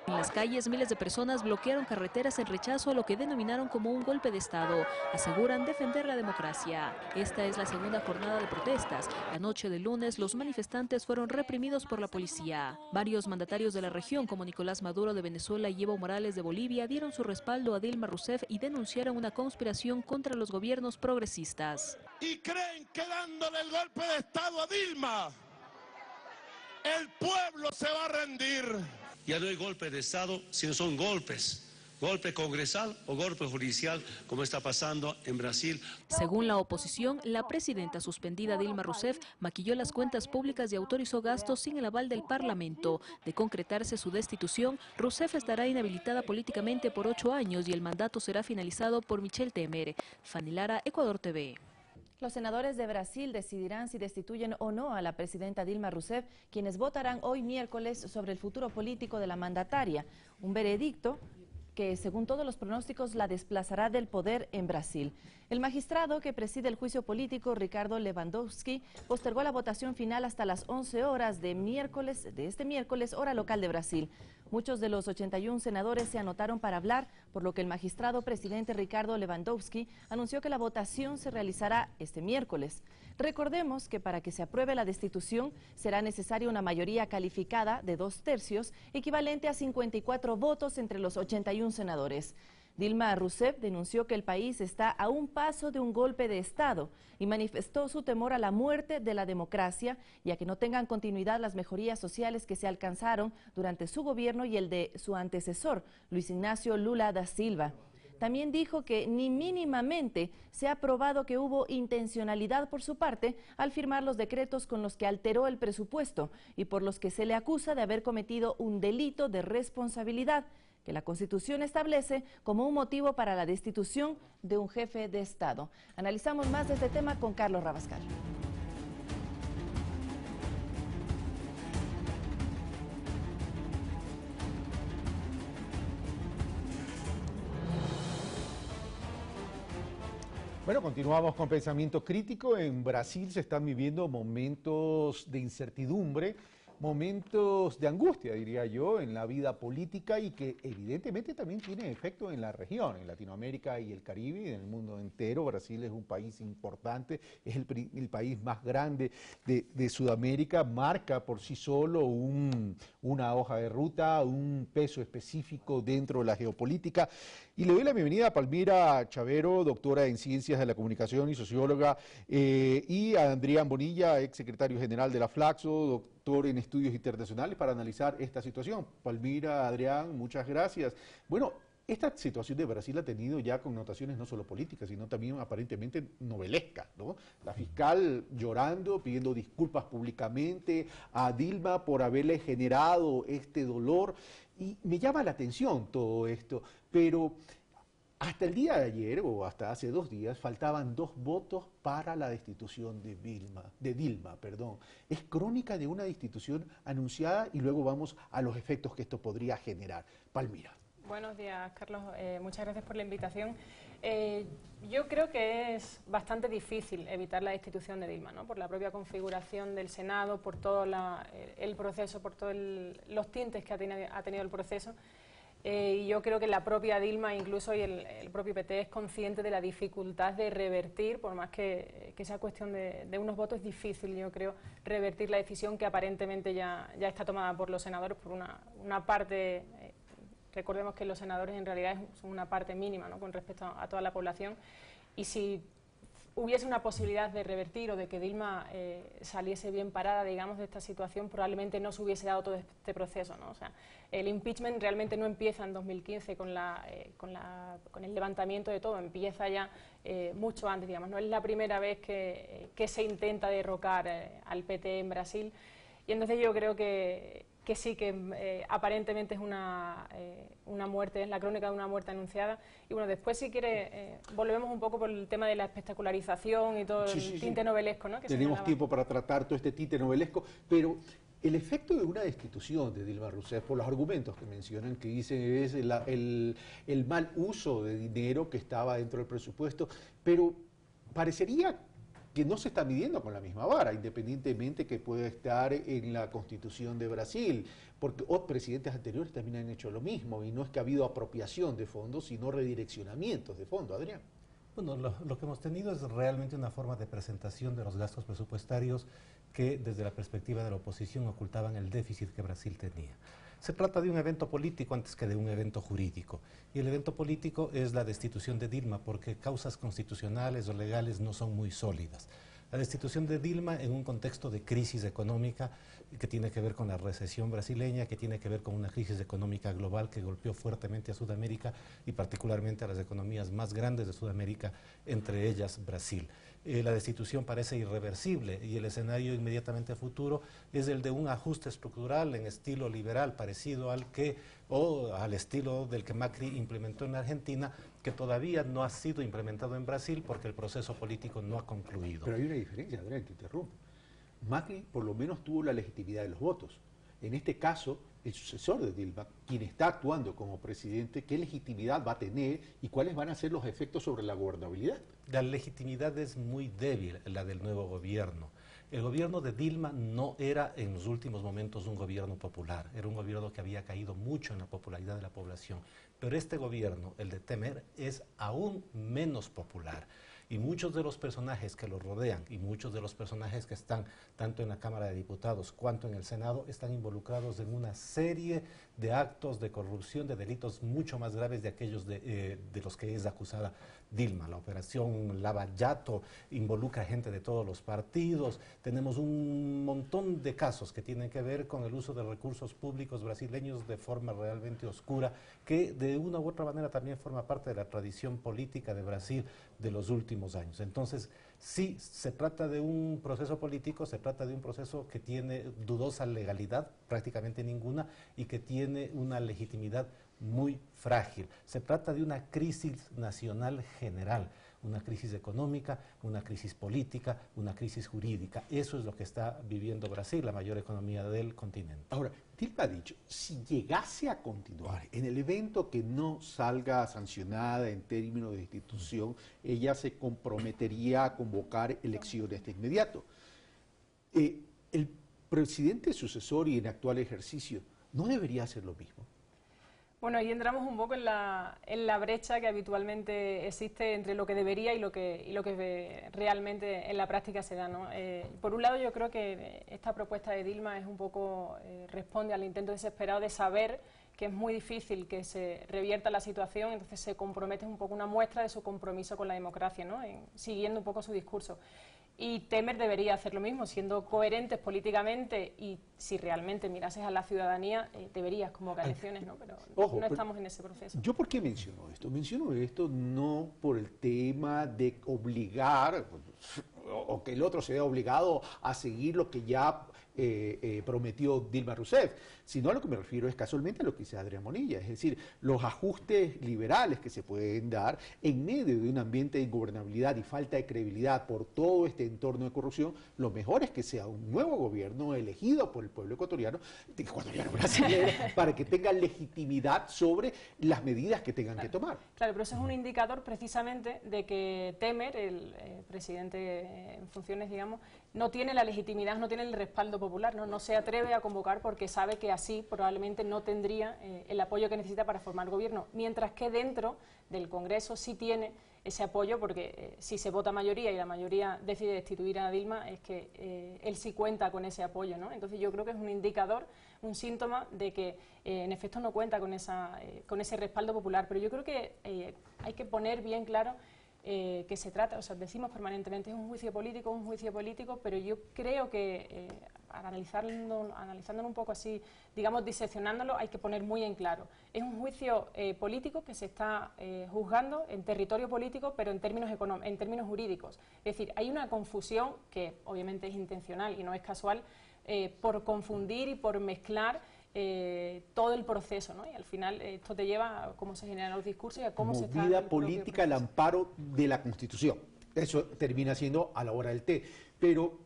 En las calles, miles de personas bloquearon carreteras en rechazo a lo que denominaron como un golpe de Estado. Aseguran defender la democracia. Esta es la segunda jornada de protestas. La noche del lunes, los manifestantes fueron reprimidos por la policía. Varios mandatarios de la región, como Nicolás Maduro de Venezuela y Evo Morales de Bolivia, dieron su respaldo a Dilma Rousseff y denunciaron una conspiración contra los gobiernos progresistas. Y creen que dándole el golpe de Estado a Dilma, el pueblo se va a rendir. Ya no hay golpe de Estado, sino son golpes golpe congresal o golpe judicial, como está pasando en Brasil. Según la oposición, la presidenta suspendida Dilma Rousseff maquilló las cuentas públicas y autorizó gastos sin el aval del Parlamento. De concretarse su destitución, Rousseff estará inhabilitada políticamente por 8 años y el mandato será finalizado por Michel Temer. Fanny Lara, Ecuador TV. Los senadores de Brasil decidirán si destituyen o no a la presidenta Dilma Rousseff, quienes votarán hoy miércoles sobre el futuro político de la mandataria. Un veredicto que, según todos los pronósticos, la desplazará del poder en Brasil. El magistrado que preside el juicio político, Ricardo Lewandowski, postergó la votación final hasta las 11 horas de este miércoles, hora local de Brasil. Muchos de los 81 senadores se anotaron para hablar, por lo que el magistrado presidente Ricardo Lewandowski anunció que la votación se realizará este miércoles. Recordemos que para que se apruebe la destitución será necesaria una mayoría calificada de 2/3, equivalente a 54 votos entre los 81 senadores. Dilma Rousseff denunció que el país está a un paso de un golpe de Estado y manifestó su temor a la muerte de la democracia y a que no tengan continuidad las mejorías sociales que se alcanzaron durante su gobierno y el de su antecesor, Luis Ignacio Lula da Silva. También dijo que ni mínimamente se ha probado que hubo intencionalidad por su parte al firmar los decretos con los que alteró el presupuesto y por los que se le acusa de haber cometido un delito de responsabilidad, que la Constitución establece como un motivo para la destitución de un jefe de Estado. Analizamos más de este tema con Carlos Rabascal. Bueno, continuamos con Pensamiento Crítico. En Brasil se están viviendo momentos de incertidumbre, momentos de angustia, diría yo, en la vida política y que evidentemente también tienen efecto en la región, en Latinoamérica y el Caribe y en el mundo entero. Brasil es un país importante, es el país más grande de Sudamérica, marca por sí solo una hoja de ruta, un peso específico dentro de la geopolítica. Y le doy la bienvenida a Palmira Chavero, doctora en Ciencias de la Comunicación y socióloga, y a Adrián Bonilla, ex secretario general de la Flaxo, doctor en Estudios Internacionales, para analizar esta situación. Palmira, Adrián, muchas gracias. Bueno, esta situación de Brasil ha tenido ya connotaciones no solo políticas, sino también aparentemente novelescas, ¿no? La fiscal llorando, pidiendo disculpas públicamente a Dilma por haberle generado este dolor. Y me llama la atención todo esto, pero hasta el día de ayer, o hasta hace 2 días, faltaban 2 votos para la destitución de Dilma. Es crónica de una destitución anunciada y luego vamos a los efectos que esto podría generar. Palmira. Buenos días, Carlos. Muchas gracias por la invitación. Yo creo que es bastante difícil evitar la destitución de Dilma, ¿no? Por la propia configuración del Senado, por todo el proceso, por todos los tintes que ha tenido el proceso. Y yo creo que la propia Dilma, incluso y el propio PT, es consciente de la dificultad de revertir, por más que sea cuestión de unos votos, es difícil, yo creo, revertir la decisión que aparentemente ya está tomada por los senadores, por una parte. Recordemos que los senadores en realidad son una parte mínima, ¿no?, con respecto a toda la población, y si hubiese una posibilidad de revertir o de que Dilma saliese bien parada, digamos, de esta situación, probablemente no se hubiese dado todo este proceso, ¿no? O sea, el impeachment realmente no empieza en 2015 con el levantamiento de todo, empieza ya mucho antes, digamos. No es la primera vez que se intenta derrocar al PT en Brasil, y entonces yo creo que sí, que aparentemente es una muerte, es la crónica de una muerte anunciada. Y bueno, después, si quiere, volvemos un poco por el tema de la espectacularización y todo el tinte novelesco, ¿no? Tenemos tiempo para tratar todo este tinte novelesco, pero el efecto de una destitución de Dilma Rousseff, por los argumentos que mencionan, que dicen es el mal uso de dinero que estaba dentro del presupuesto, pero parecería que no se está midiendo con la misma vara, independientemente que pueda estar en la Constitución de Brasil, porque otros presidentes anteriores también han hecho lo mismo, y no es que ha habido apropiación de fondos, sino redireccionamientos de fondos. Adrián. Bueno, lo que hemos tenido es realmente una forma de presentación de los gastos presupuestarios que desde la perspectiva de la oposición ocultaban el déficit que Brasil tenía. Se trata de un evento político antes que de un evento jurídico, y el evento político es la destitución de Dilma porque causas constitucionales o legales no son muy sólidas. La destitución de Dilma en un contexto de crisis económica que tiene que ver con la recesión brasileña, que tiene que ver con una crisis económica global que golpeó fuertemente a Sudamérica y particularmente a las economías más grandes de Sudamérica, entre ellas Brasil. La destitución parece irreversible y el escenario inmediatamente futuro es el de un ajuste estructural en estilo liberal, parecido al estilo del que Macri implementó en Argentina, que todavía no ha sido implementado en Brasil porque el proceso político no ha concluido. Pero hay una diferencia, Adrián, te interrumpo. Macri por lo menos tuvo la legitimidad de los votos. En este caso, el sucesor de Dilma, quien está actuando como presidente, ¿qué legitimidad va a tener y cuáles van a ser los efectos sobre la gobernabilidad? La legitimidad es muy débil, la del nuevo gobierno. El gobierno de Dilma no era en los últimos momentos un gobierno popular, era un gobierno que había caído mucho en la popularidad de la población. Pero este gobierno, el de Temer, es aún menos popular. Y muchos de los personajes que lo rodean y muchos de los personajes que están tanto en la Cámara de Diputados cuanto en el Senado están involucrados en una serie de actos de corrupción, de delitos mucho más graves de aquellos de los que es acusada Dilma. La operación Lava Jato involucra gente de todos los partidos. Tenemos un montón de casos que tienen que ver con el uso de recursos públicos brasileños de forma realmente oscura, que de una u otra manera también forma parte de la tradición política de Brasil de los últimos años. Entonces, sí, se trata de un proceso político, se trata de un proceso que tiene dudosa legalidad, prácticamente ninguna, y que tiene una legitimidad muy frágil. Se trata de una crisis nacional general, una crisis económica, una crisis política, una crisis jurídica. Eso es lo que está viviendo Brasil, la mayor economía del continente. Ahora, Dilma ha dicho, si llegase a continuar en el evento que no salga sancionada en términos de destitución, ella se comprometería a convocar elecciones de inmediato. El presidente sucesor y en actual ejercicio, ¿no debería hacer lo mismo? Bueno, ahí entramos un poco en la brecha que habitualmente existe entre lo que debería y lo que realmente en la práctica se da, ¿no? Por un lado, yo creo que esta propuesta de Dilma es un poco, responde al intento desesperado de saber que es muy difícil que se revierta la situación, entonces se compromete un poco una muestra de su compromiso con la democracia, ¿no? Siguiendo un poco su discurso. Y Temer debería hacer lo mismo, siendo coherentes políticamente y si realmente mirases a la ciudadanía, deberías convocar elecciones, ¿no? Pero Ojo, no estamos en ese proceso. ¿Yo por qué menciono esto? Menciono esto no por el tema de obligar o que el otro se vea obligado a seguir lo que ya prometió Dilma Rousseff, sino a lo que me refiero es casualmente a lo que dice Adrián Monilla, es decir, los ajustes liberales que se pueden dar en medio de un ambiente de ingobernabilidad y falta de credibilidad por todo este entorno de corrupción. Lo mejor es que sea un nuevo gobierno elegido por el pueblo ecuatoriano brasileño, para que tenga legitimidad sobre las medidas que tengan que tomar. Claro, pero eso es un indicador precisamente de que Temer, el presidente en funciones, digamos, no tiene la legitimidad, no tiene el respaldo popular, no se atreve a convocar porque sabe que así probablemente no tendría el apoyo que necesita para formar gobierno, mientras que dentro del Congreso sí tiene ese apoyo porque si se vota mayoría y la mayoría decide destituir a Dilma es que él sí cuenta con ese apoyo, ¿no? Entonces yo creo que es un indicador, un síntoma de que en efecto no cuenta con ese respaldo popular, pero yo creo que hay que poner bien claro que se trata, o sea, decimos permanentemente es un juicio político, pero yo creo que analizándolo un poco así, digamos, diseccionándolo, hay que poner muy en claro. Es un juicio político que se está juzgando en territorio político, pero en términos jurídicos. Es decir, hay una confusión que obviamente es intencional y no es casual, por confundir y por mezclar todo el proceso, ¿no? Y al final esto te lleva a cómo se generan los discursos y a cómo se está... Movida política al amparo de la Constitución. Eso termina siendo a la hora del té. Pero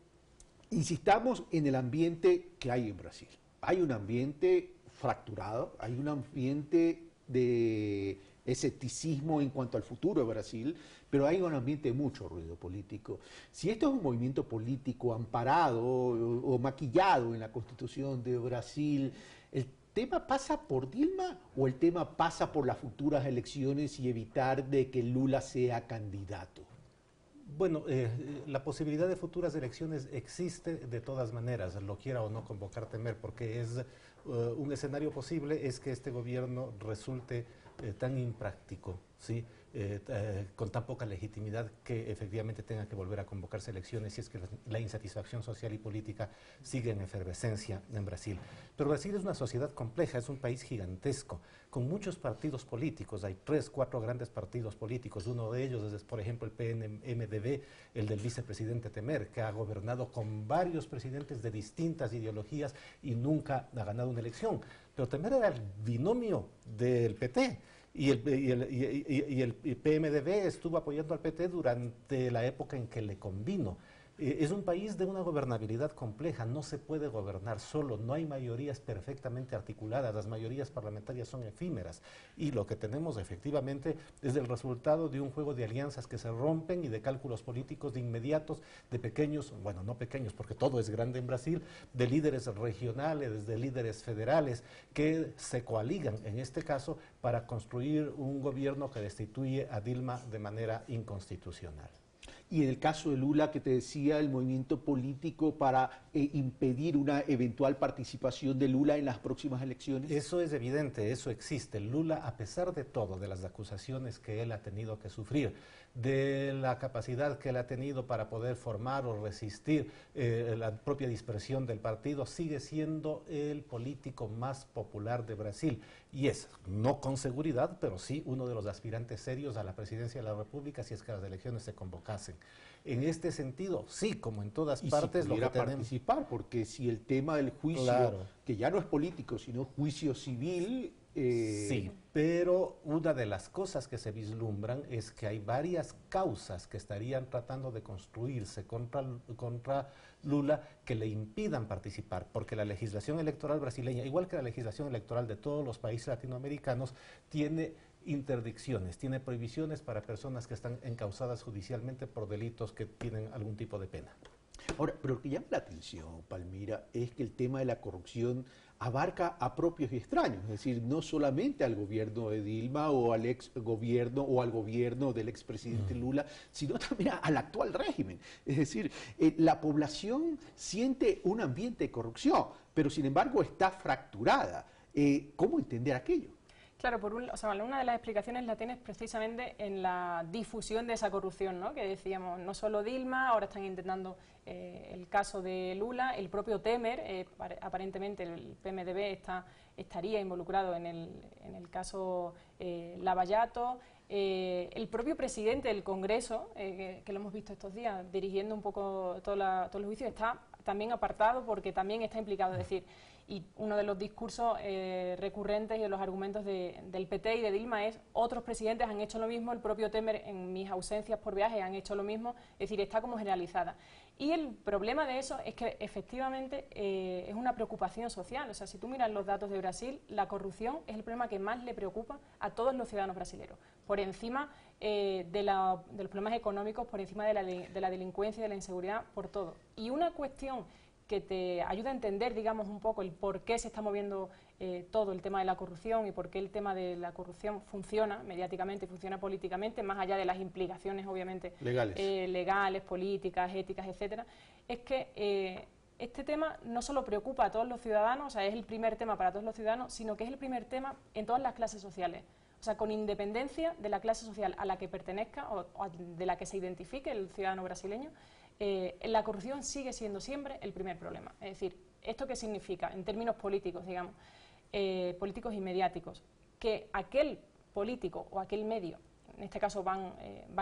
insistamos en el ambiente que hay en Brasil. Hay un ambiente fracturado, hay un ambiente de escepticismo en cuanto al futuro de Brasil, pero hay un ambiente de mucho ruido político. Si esto es un movimiento político amparado o maquillado en la Constitución de Brasil, ¿el tema pasa por Dilma o el tema pasa por las futuras elecciones y evitar de que Lula sea candidato? Bueno, la posibilidad de futuras elecciones existe de todas maneras, lo quiera o no convocar Temer, porque es un escenario posible es que este gobierno resulte tan impráctico, ¿sí? con tan poca legitimidad que efectivamente tengan que volver a convocarse elecciones si es que la insatisfacción social y política sigue en efervescencia en Brasil. Pero Brasil es una sociedad compleja, es un país gigantesco, con muchos partidos políticos. Hay 3, 4 grandes partidos políticos. Uno de ellos es, por ejemplo, el PNMDB, el del vicepresidente Temer, que ha gobernado con varios presidentes de distintas ideologías y nunca ha ganado una elección. Pero Temer era el binomio del PT. Y el PMDB estuvo apoyando al PT durante la época en que le convino. Es un país de una gobernabilidad compleja, no se puede gobernar solo, no hay mayorías perfectamente articuladas, las mayorías parlamentarias son efímeras y lo que tenemos efectivamente es el resultado de un juego de alianzas que se rompen y de cálculos políticos de inmediatos, de pequeños, bueno, no pequeños porque todo es grande en Brasil, de líderes regionales, de líderes federales que se coaligan en este caso para construir un gobierno que destituye a Dilma de manera inconstitucional. Y en el caso de Lula, que te decía, el movimiento político para impedir una eventual participación de Lula en las próximas elecciones. Eso es evidente, eso existe. Lula, a pesar de todo, de las acusaciones que él ha tenido que sufrir, de la capacidad que él ha tenido para poder formar o resistir la propia dispersión del partido, sigue siendo el político más popular de Brasil. Y es, no con seguridad, pero sí uno de los aspirantes serios a la presidencia de la República si es que las elecciones se convocasen. En este sentido, sí, como en todas partes, si lo que tenemos... participar, porque si el tema del juicio, claro, que ya no es político, sino juicio civil... Sí, pero una de las cosas que se vislumbran es que hay varias causas que estarían tratando de construirse contra Lula que le impidan participar, porque la legislación electoral brasileña, igual que la legislación electoral de todos los países latinoamericanos, tiene interdicciones, tiene prohibiciones para personas que están encausadas judicialmente por delitos que tienen algún tipo de pena. Ahora, pero lo que llama la atención, Palmira, es que el tema de la corrupción abarca a propios y extraños, es decir, no solamente al gobierno de Dilma o al ex gobierno o al gobierno del expresidente Lula, sino también al actual régimen. Es decir, la población siente un ambiente de corrupción, pero sin embargo está fracturada. ¿Cómo entender aquello? Claro, una de las explicaciones la tienes precisamente en la difusión de esa corrupción, ¿no? Que decíamos, no solo Dilma, ahora están intentando el caso de Lula, el propio Temer, aparentemente el PMDB estaría involucrado en el caso Lavallato, el propio presidente del Congreso, que lo hemos visto estos días, dirigiendo un poco todos los juicios, está también apartado porque también está implicado, es decir, y uno de los discursos recurrentes y de los argumentos del PT y de Dilma es otros presidentes han hecho lo mismo, el propio Temer en mis ausencias por viaje han hecho lo mismo, es decir, está como generalizada. Y el problema de eso es que efectivamente es una preocupación social, o sea, si tú miras los datos de Brasil, la corrupción es el problema que más le preocupa a todos los ciudadanos brasileños, por encima de los problemas económicos, por encima de la delincuencia y de la inseguridad, por todo. Y una cuestión que te ayuda a entender, digamos, un poco el por qué se está moviendo todo el tema de la corrupción y por qué el tema de la corrupción funciona mediáticamente, funciona políticamente, más allá de las implicaciones, obviamente, legales, políticas, éticas, etcétera, es que este tema no solo preocupa a todos los ciudadanos, o sea, es el primer tema para todos los ciudadanos, sino que es el primer tema en todas las clases sociales. O sea, con independencia de la clase social a la que pertenezca o de la que se identifique el ciudadano brasileño, la corrupción sigue siendo siempre el primer problema. Es decir, ¿esto qué significa en términos políticos, digamos, políticos y mediáticos? Que aquel político o aquel medio, en este caso van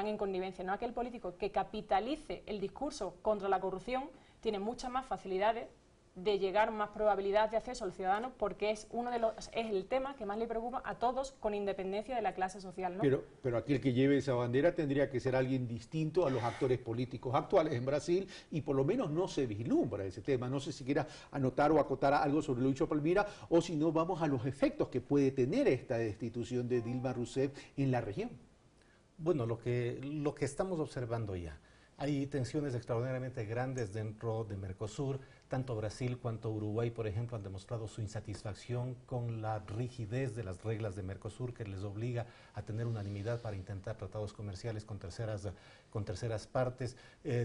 en connivencia, no aquel político que capitalice el discurso contra la corrupción tiene muchas más facilidades de llegar, más probabilidad de acceso al ciudadano, porque es el tema que más le preocupa a todos con independencia de la clase social, ¿no? Pero aquel que lleve esa bandera tendría que ser alguien distinto a los actores políticos actuales en Brasil y por lo menos no se vislumbra ese tema. No sé si quiera anotar o acotar algo sobre lo dicho Palmira o si no vamos a los efectos que puede tener esta destitución de Dilma Rousseff en la región. Bueno, lo que estamos observando ya. Hay tensiones extraordinariamente grandes dentro de Mercosur, Tanto Brasil cuanto Uruguay, por ejemplo, han demostrado su insatisfacción con la rigidez de las reglas de Mercosur, que les obliga a tener unanimidad para intentar tratados comerciales con terceras partes.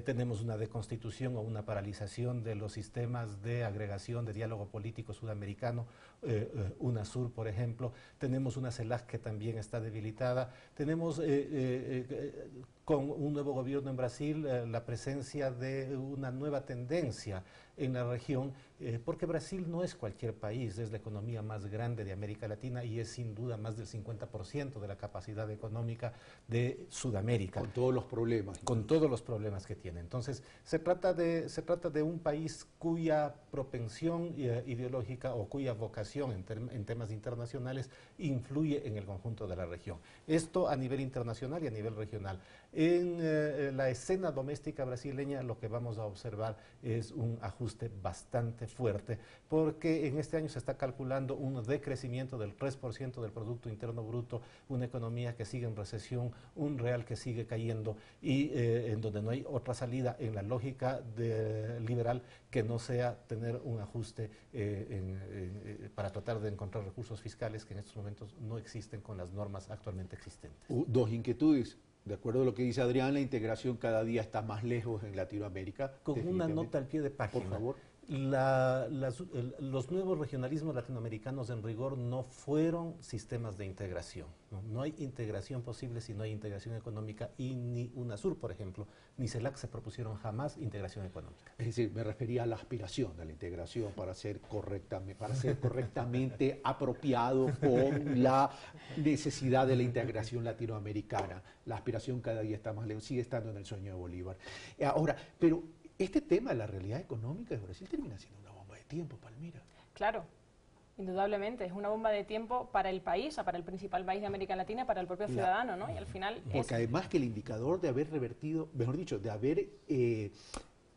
Tenemos una deconstitución o una paralización de los sistemas de agregación de diálogo político sudamericano, UNASUR, por ejemplo. Tenemos una CELAC que también está debilitada. Tenemos con un nuevo gobierno en Brasil la presencia de una nueva tendencia en la región, porque Brasil no es cualquier país, es la economía más grande de América Latina y es sin duda más del 50% de la capacidad económica de Sudamérica. Con todos los problemas. Con todos los problemas que tiene. Entonces, se trata de un país cuya propensión ideológica o cuya vocación en temas internacionales influye en el conjunto de la región. Esto a nivel internacional y a nivel regional. En la escena doméstica brasileña lo que vamos a observar es un ajuste bastante fuerte, porque en este año se está calculando un decrecimiento del 3% del Producto Interno Bruto, una economía que sigue en recesión, un real que sigue cayendo y en donde no hay otra salida en la lógica liberal que no sea tener un ajuste para tratar de encontrar recursos fiscales que en estos momentos no existen con las normas actualmente existentes. Dos inquietudes. De acuerdo a lo que dice Adrián, la integración cada día está más lejos en Latinoamérica. Con una nota al pie de página. Por favor. Los nuevos regionalismos latinoamericanos en rigor no fueron sistemas de integración. No hay integración posible si no hay integración económica y ni UNASUR, por ejemplo, ni CELAC se propusieron jamás integración económica. Es decir, me refería a la aspiración de la integración para ser correctamente apropiado con la necesidad de la integración latinoamericana. La aspiración cada día está más lejos, sigue estando en el sueño de Bolívar. Ahora, pero este tema de la realidad económica de Brasil termina siendo una bomba de tiempo, Palmira. Claro, indudablemente, es una bomba de tiempo para el país, para el principal país de América Latina, para el propio ciudadano, ¿no? Y al final porque además que el indicador de haber revertido, mejor dicho, de haber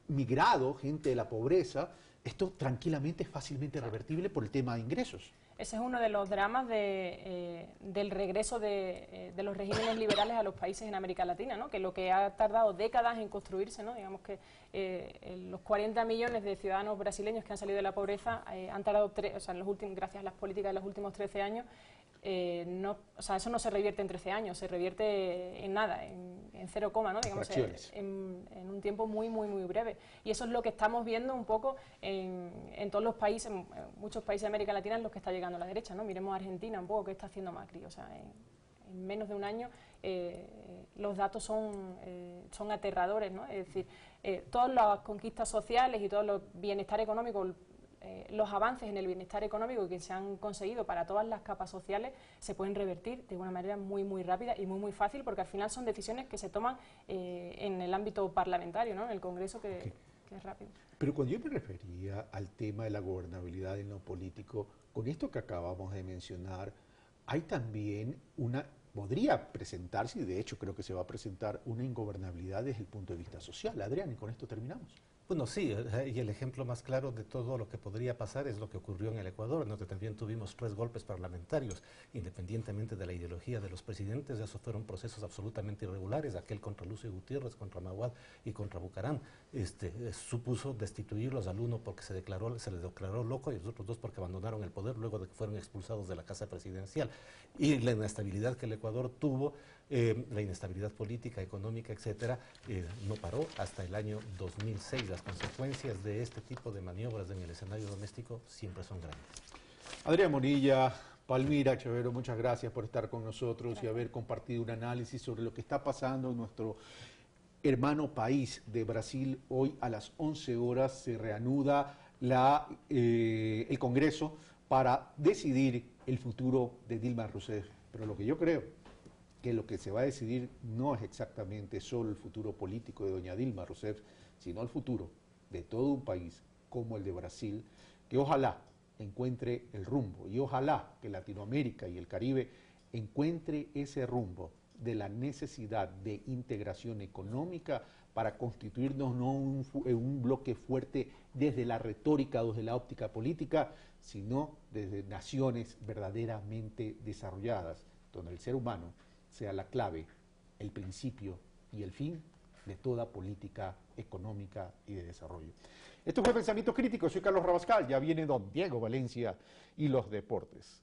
migrado gente de la pobreza, esto tranquilamente es fácilmente revertible por el tema de ingresos. Ese es uno de los dramas del regreso de los regímenes liberales a los países en América Latina, ¿no? Que lo que ha tardado décadas en construirse, ¿no? Digamos que los 40 millones de ciudadanos brasileños que han salido de la pobreza han tardado, gracias a las políticas de los últimos 13 años, eso no se revierte en 13 años, se revierte en nada, en 0, ¿no? Digamos, en un tiempo muy breve. Y eso es lo que estamos viendo un poco en todos los países, en muchos países de América Latina en los que está llegando la derecha, ¿no? Miremos a Argentina un poco, ¿qué está haciendo Macri? O sea, en menos de un año los datos son aterradores, ¿no? Es decir, todas las conquistas sociales y todo el bienestar económico, los avances en el bienestar económico que se han conseguido para todas las capas sociales se pueden revertir de una manera muy rápida y muy fácil, porque al final son decisiones que se toman en el ámbito parlamentario, ¿no? En el Congreso, que es rápido. Pero cuando yo me refería al tema de la gobernabilidad en lo político, con esto que acabamos de mencionar, hay también podría presentarse, y de hecho creo que se va a presentar, una ingobernabilidad desde el punto de vista social. Adrián, y con esto terminamos. Bueno, sí, y el ejemplo más claro de todo lo que podría pasar es lo que ocurrió en el Ecuador, donde también tuvimos 3 golpes parlamentarios, independientemente de la ideología de los presidentes. Esos fueron procesos absolutamente irregulares, aquel contra Lucio Gutiérrez, contra Maguad y contra Bucarán. Supuso destituirlos al uno porque se les declaró loco y a los otros 2 porque abandonaron el poder luego de que fueron expulsados de la casa presidencial. Y la inestabilidad que el Ecuador tuvo, la inestabilidad política, económica, etcétera, no paró hasta el año 2006. Las consecuencias de este tipo de maniobras en el escenario doméstico siempre son grandes. Adrián Monilla, Palmira Chavero, muchas gracias por estar con nosotros y haber compartido un análisis sobre lo que está pasando en nuestro hermano país de Brasil. Hoy a las 11 horas se reanuda el Congreso para decidir el futuro de Dilma Rousseff. Pero lo que yo creo que lo que se va a decidir no es exactamente solo el futuro político de doña Dilma Rousseff, sino el futuro de todo un país como el de Brasil, que ojalá encuentre el rumbo y ojalá que Latinoamérica y el Caribe encuentre ese rumbo de la necesidad de integración económica para constituirnos no un bloque fuerte desde la retórica o desde la óptica política, sino desde naciones verdaderamente desarrolladas, donde el ser humano sea la clave, el principio y el fin de toda política económica y de desarrollo. Esto fue Pensamiento Crítico, soy Carlos Rabascal, ya viene don Diego Valencia y los deportes.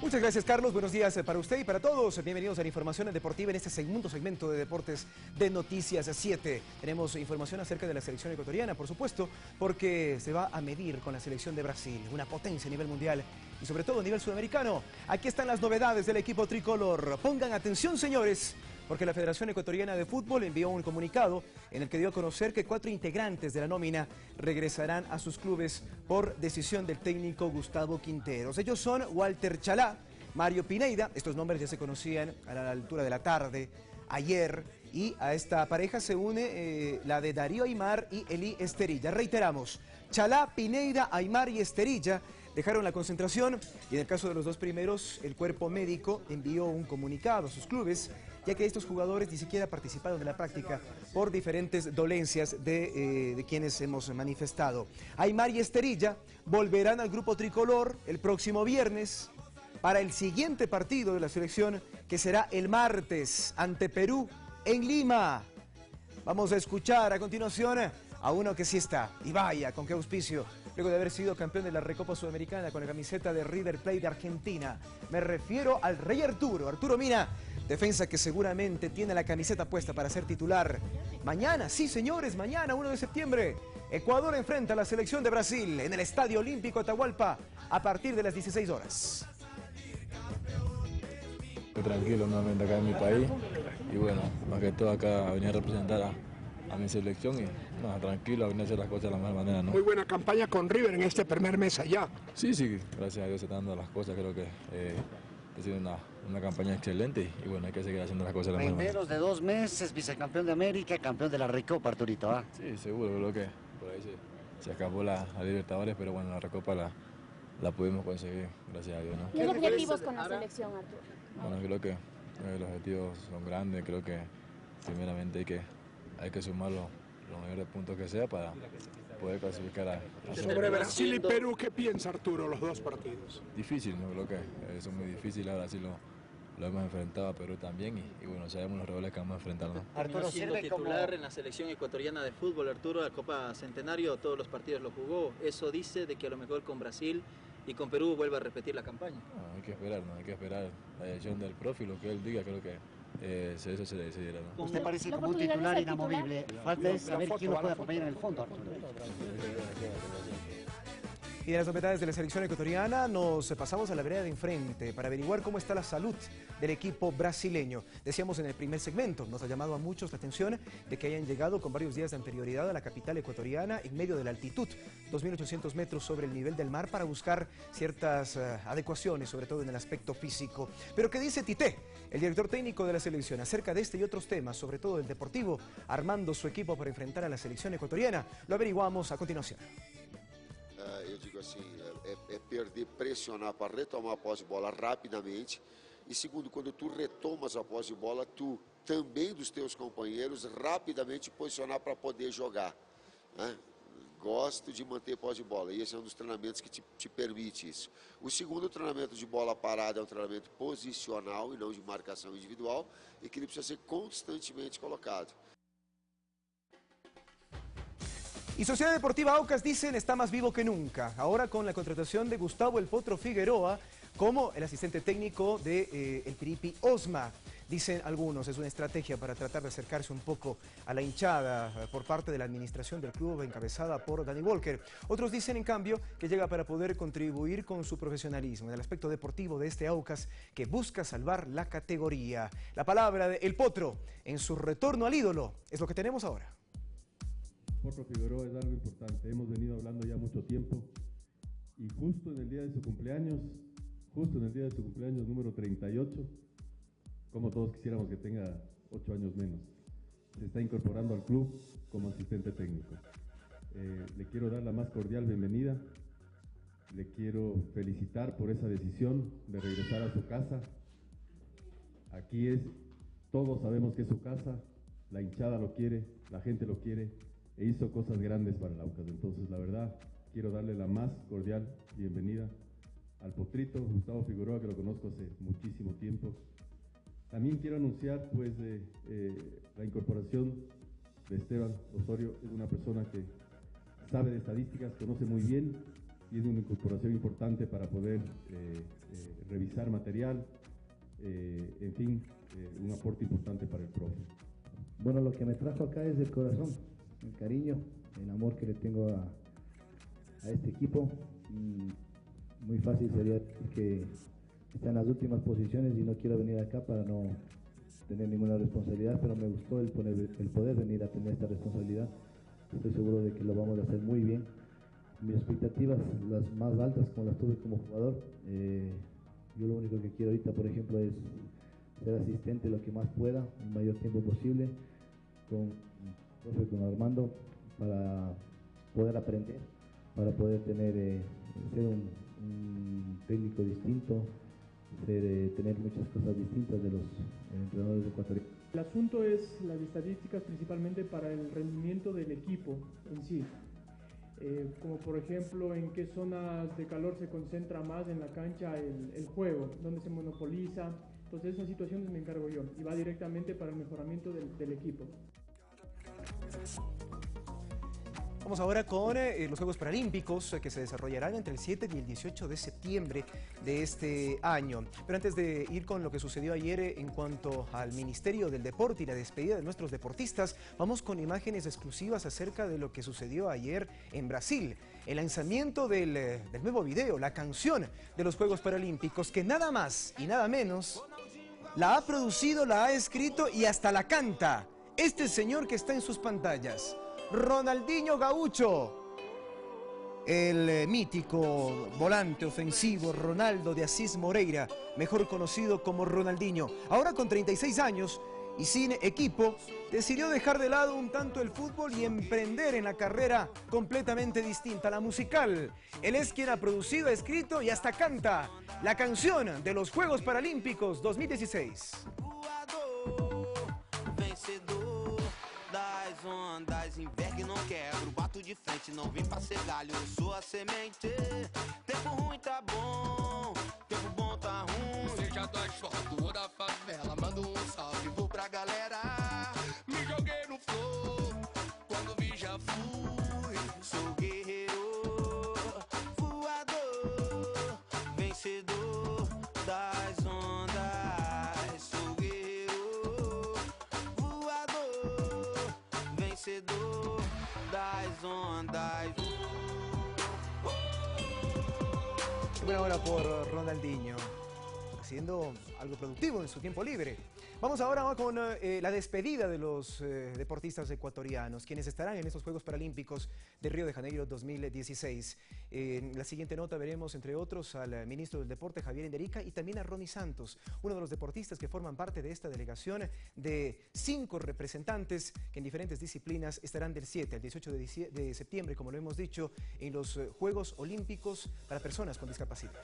Muchas gracias, Carlos. Buenos días para usted y para todos. Bienvenidos a la información deportiva en este segundo segmento de deportes de Noticias 7. Tenemos información acerca de la selección ecuatoriana, por supuesto, porque se va a medir con la selección de Brasil, una potencia a nivel mundial y sobre todo a nivel sudamericano. Aquí están las novedades del equipo tricolor. Pongan atención, señores, porque la Federación Ecuatoriana de Fútbol envió un comunicado en el que dio a conocer que 4 integrantes de la nómina regresarán a sus clubes por decisión del técnico Gustavo Quinteros. Ellos son Walter Chalá, Mario Pineida, estos nombres ya se conocían a la altura de la tarde, ayer, y a esta pareja se une la de Darío Aymar y Eli Esterilla. Reiteramos, Chalá, Pineida, Aymar y Esterilla dejaron la concentración y en el caso de los dos primeros, el cuerpo médico envió un comunicado a sus clubes, ya que estos jugadores ni siquiera participaron de la práctica por diferentes dolencias de quienes hemos manifestado. Aymar y Esterilla volverán al grupo tricolor el próximo viernes para el siguiente partido de la selección, que será el martes ante Perú en Lima. Vamos a escuchar a continuación a uno que sí está, y vaya, con qué auspicio, luego de haber sido campeón de la Recopa Sudamericana con la camiseta de River Plate de Argentina. Me refiero al Rey Arturo Mina, defensa que seguramente tiene la camiseta puesta para ser titular. Mañana, sí señores, mañana 1 de septiembre, Ecuador enfrenta a la selección de Brasil en el Estadio Olímpico Atahualpa a partir de las 16 horas. Estoy tranquilo nuevamente acá en mi país y bueno, más que todo acá venía a representar a mi selección y no, tranquilo, a venir a hacer las cosas de la mejor manera, ¿no? Muy buena campaña con River en este primer mes allá. Sí, gracias a Dios se están dando las cosas, creo que ha sido una campaña excelente y bueno, hay que seguir haciendo las cosas de la mejor manera. En menos de 2 meses, vicecampeón de América, campeón de la Recopa, Arturito, ¿ah? Sí, seguro, creo que por ahí se escapó la Libertadores, pero bueno, la Recopa la pudimos conseguir, gracias a Dios, ¿no? ¿Qué objetivos con la selección, Arturo? Bueno, creo que los objetivos son grandes, creo que primeramente hay que sumar los mayores puntos que sea para poder clasificar a Sobre Brasil y Perú, ¿qué piensa Arturo, los dos partidos? Difícil, ¿no? Creo que es muy difícil, ahora sí lo hemos enfrentado a Perú también y bueno, sabemos los rivales que vamos a enfrentar, ¿no? Arturo siendo titular en la selección ecuatoriana de fútbol, Arturo, la Copa Centenario, todos los partidos lo jugó. Eso dice de que a lo mejor con Brasil y con Perú vuelva a repetir la campaña. No, hay que esperar, ¿no? Hay que esperar la decisión del profe, lo que él diga, creo que eso se decidirá, ¿no? Usted parece como un titular inamovible. Falta saber quién lo puede acompañar en el fondo, Arturo. Y de las novedades de la selección ecuatoriana nos pasamos a la vereda de enfrente para averiguar cómo está la salud del equipo brasileño. Decíamos en el primer segmento, nos ha llamado a muchos la atención de que hayan llegado con varios días de anterioridad a la capital ecuatoriana en medio de la altitud, 2.800 metros sobre el nivel del mar, para buscar ciertas adecuaciones, sobre todo en el aspecto físico. Pero ¿qué dice Tite, el director técnico de la selección, acerca de este y otros temas, sobre todo el deportivo, armando su equipo para enfrentar a la selección ecuatoriana? Lo averiguamos a continuación. Eu digo assim, é perder, pressionar para retomar a posse de bola rapidamente. E segundo, quando tu retomas a posse de bola, tu também dos teus companheiros rapidamente posicionar para poder jogar, né? Gosto de manter posse de bola e esse é um dos treinamentos que te permite isso. O segundo treinamento de bola parada é um treinamento posicional e não de marcação individual e que ele precisa ser constantemente colocado. Y Sociedad Deportiva Aucas, dicen, está más vivo que nunca. Ahora con la contratación de Gustavo El Potro Figueroa como el asistente técnico de el Piripi Osma. Dicen algunos, es una estrategia para tratar de acercarse un poco a la hinchada por parte de la administración del club encabezada por Danny Walker. Otros dicen, en cambio, que llega para poder contribuir con su profesionalismo en el aspecto deportivo de este Aucas que busca salvar la categoría. La palabra de El Potro en su retorno al ídolo es lo que tenemos ahora. Potro Figueroa es algo importante, hemos venido hablando ya mucho tiempo y justo en el día de su cumpleaños número 38, como todos quisiéramos que tenga 8 años menos, se está incorporando al club como asistente técnico. Le quiero dar la más cordial bienvenida, le quiero felicitar por esa decisión de regresar a su casa. Aquí todos sabemos que es su casa, la hinchada lo quiere, la gente lo quiere. E hizo cosas grandes para el Aucas, entonces la verdad quiero darle la más cordial bienvenida al Potrito, Gustavo Figueroa, que lo conozco hace muchísimo tiempo. También quiero anunciar pues la incorporación de Esteban Osorio. Es una persona que sabe de estadísticas, conoce muy bien y es una incorporación importante para poder revisar material, en fin, un aporte importante para el profe. Bueno, lo que me trajo acá es el corazón, el cariño, el amor que le tengo a este equipo. Y muy fácil sería decir que está en las últimas posiciones y no quiero venir acá para no tener ninguna responsabilidad, pero me gustó el poder venir a tener esta responsabilidad. Estoy seguro de que lo vamos a hacer muy bien. Mis expectativas, las más altas, como las tuve como jugador. Yo lo único que quiero ahorita, por ejemplo, es ser asistente lo que más pueda, el mayor tiempo posible, con Armando, para poder aprender, para poder tener, ser un técnico distinto, tener muchas cosas distintas de los entrenadores ecuatorianos. El asunto es las estadísticas principalmente para el rendimiento del equipo en sí, como por ejemplo en qué zonas de calor se concentra más en la cancha el juego, dónde se monopoliza. Entonces esas situaciones me encargo yo y va directamente para el mejoramiento del equipo. Vamos ahora con los Juegos Paralímpicos que se desarrollarán entre el 7 y el 18 de septiembre de este año. Pero antes de ir con lo que sucedió ayer en cuanto al Ministerio del Deporte y la despedida de nuestros deportistas, vamos con imágenes exclusivas acerca de lo que sucedió ayer en Brasil. El lanzamiento del nuevo video, la canción de los Juegos Paralímpicos, que nada más y nada menos la ha producido, la ha escrito y hasta la canta este señor que está en sus pantallas. Ronaldinho Gaúcho, el mítico volante ofensivo Ronaldo de Assis Moreira, mejor conocido como Ronaldinho. Ahora con 36 años y sin equipo, decidió dejar de lado un tanto el fútbol y emprender en la carrera completamente distinta, la musical. Él es quien ha producido, ha escrito y hasta canta la canción de los Juegos Paralímpicos 2016. Das ondas, inverno e não quebro, bato de frente, não vim pra ser galho, eu sou a semente. Tempo ruim tá bom, tempo bom tá ruim. Seja do asfalto ou da favela, mando um salve, vou pra galera. Me joguei no flow, quando vi já fui. Sou guerreiro, voador, vencedor das ondas. Sou guerreiro, voador, vencedor das ondas. Buena hora por Ronaldinho, haciendo algo productivo en su tiempo libre. Vamos ahora con la despedida de los deportistas ecuatorianos, quienes estarán en estos Juegos Paralímpicos de Río de Janeiro 2016. En la siguiente nota veremos, entre otros, al ministro del Deporte, Javier Enderica, y también a Ronnie Santos, uno de los deportistas que forman parte de esta delegación de 5 representantes que en diferentes disciplinas estarán del 7 al 18 de septiembre, como lo hemos dicho, en los Juegos Olímpicos para personas con discapacidad.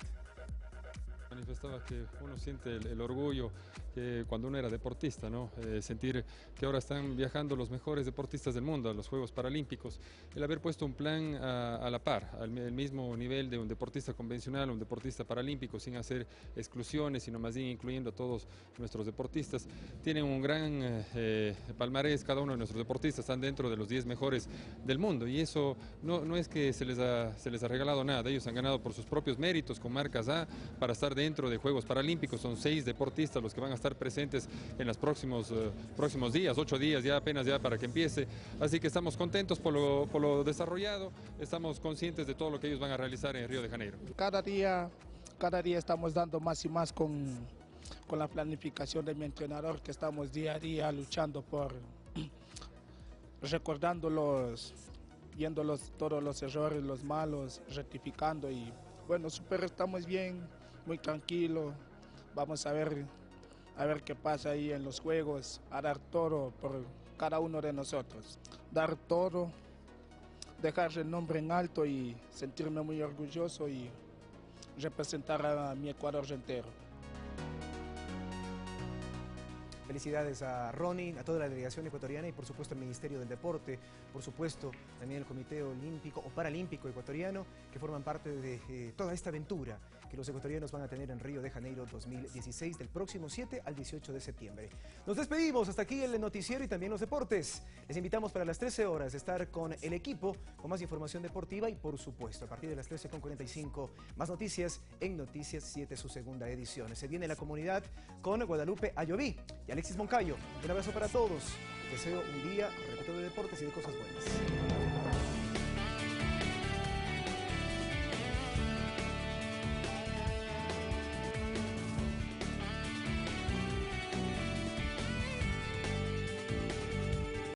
Manifestaba que uno siente el orgullo que cuando uno era deportista, ¿no? Sentir que ahora están viajando los mejores deportistas del mundo a los Juegos Paralímpicos, el haber puesto un plan a la par, al mismo nivel de un deportista convencional, un deportista paralímpico, sin hacer exclusiones, sino más bien incluyendo a todos nuestros deportistas. Tienen un gran palmarés, cada uno de nuestros deportistas están dentro de los 10 mejores del mundo, y eso no es que se les ha regalado nada, ellos han ganado por sus propios méritos con marcas A para estar dentro de Juegos Paralímpicos. Son 6 deportistas los que van a estar presentes en los próximos días, 8 días ya apenas ya para que empiece, así que estamos contentos por lo desarrollado, estamos conscientes de todo lo que ellos van a realizar en Río de Janeiro. Cada día estamos dando más y más con la planificación de mi entrenador, que estamos día a día luchando por recordándolos, viéndolos todos los errores, los malos, rectificando, y bueno, estamos bien, muy tranquilo. Vamos a ver qué pasa ahí en los juegos, a dar todo por cada uno de nosotros, dar todo, dejar el nombre en alto y sentirme muy orgulloso y representar a mi Ecuador entero. Felicidades a Ronnie, a toda la delegación ecuatoriana y por supuesto al Ministerio del Deporte, por supuesto también el Comité Olímpico o Paralímpico Ecuatoriano, que forman parte de toda esta aventura que los ecuatorianos van a tener en Río de Janeiro 2016 del próximo 7 al 18 de septiembre. Nos despedimos, hasta aquí el noticiero y también los deportes. Les invitamos para las 13 horas de estar con el equipo, con más información deportiva y por supuesto a partir de las 13:45 más noticias en Noticias 7, su segunda edición. Se viene la comunidad con Guadalupe Ayoví y Alexis Moncayo. Un abrazo para todos. Les deseo un día repleto de deportes y de cosas buenas.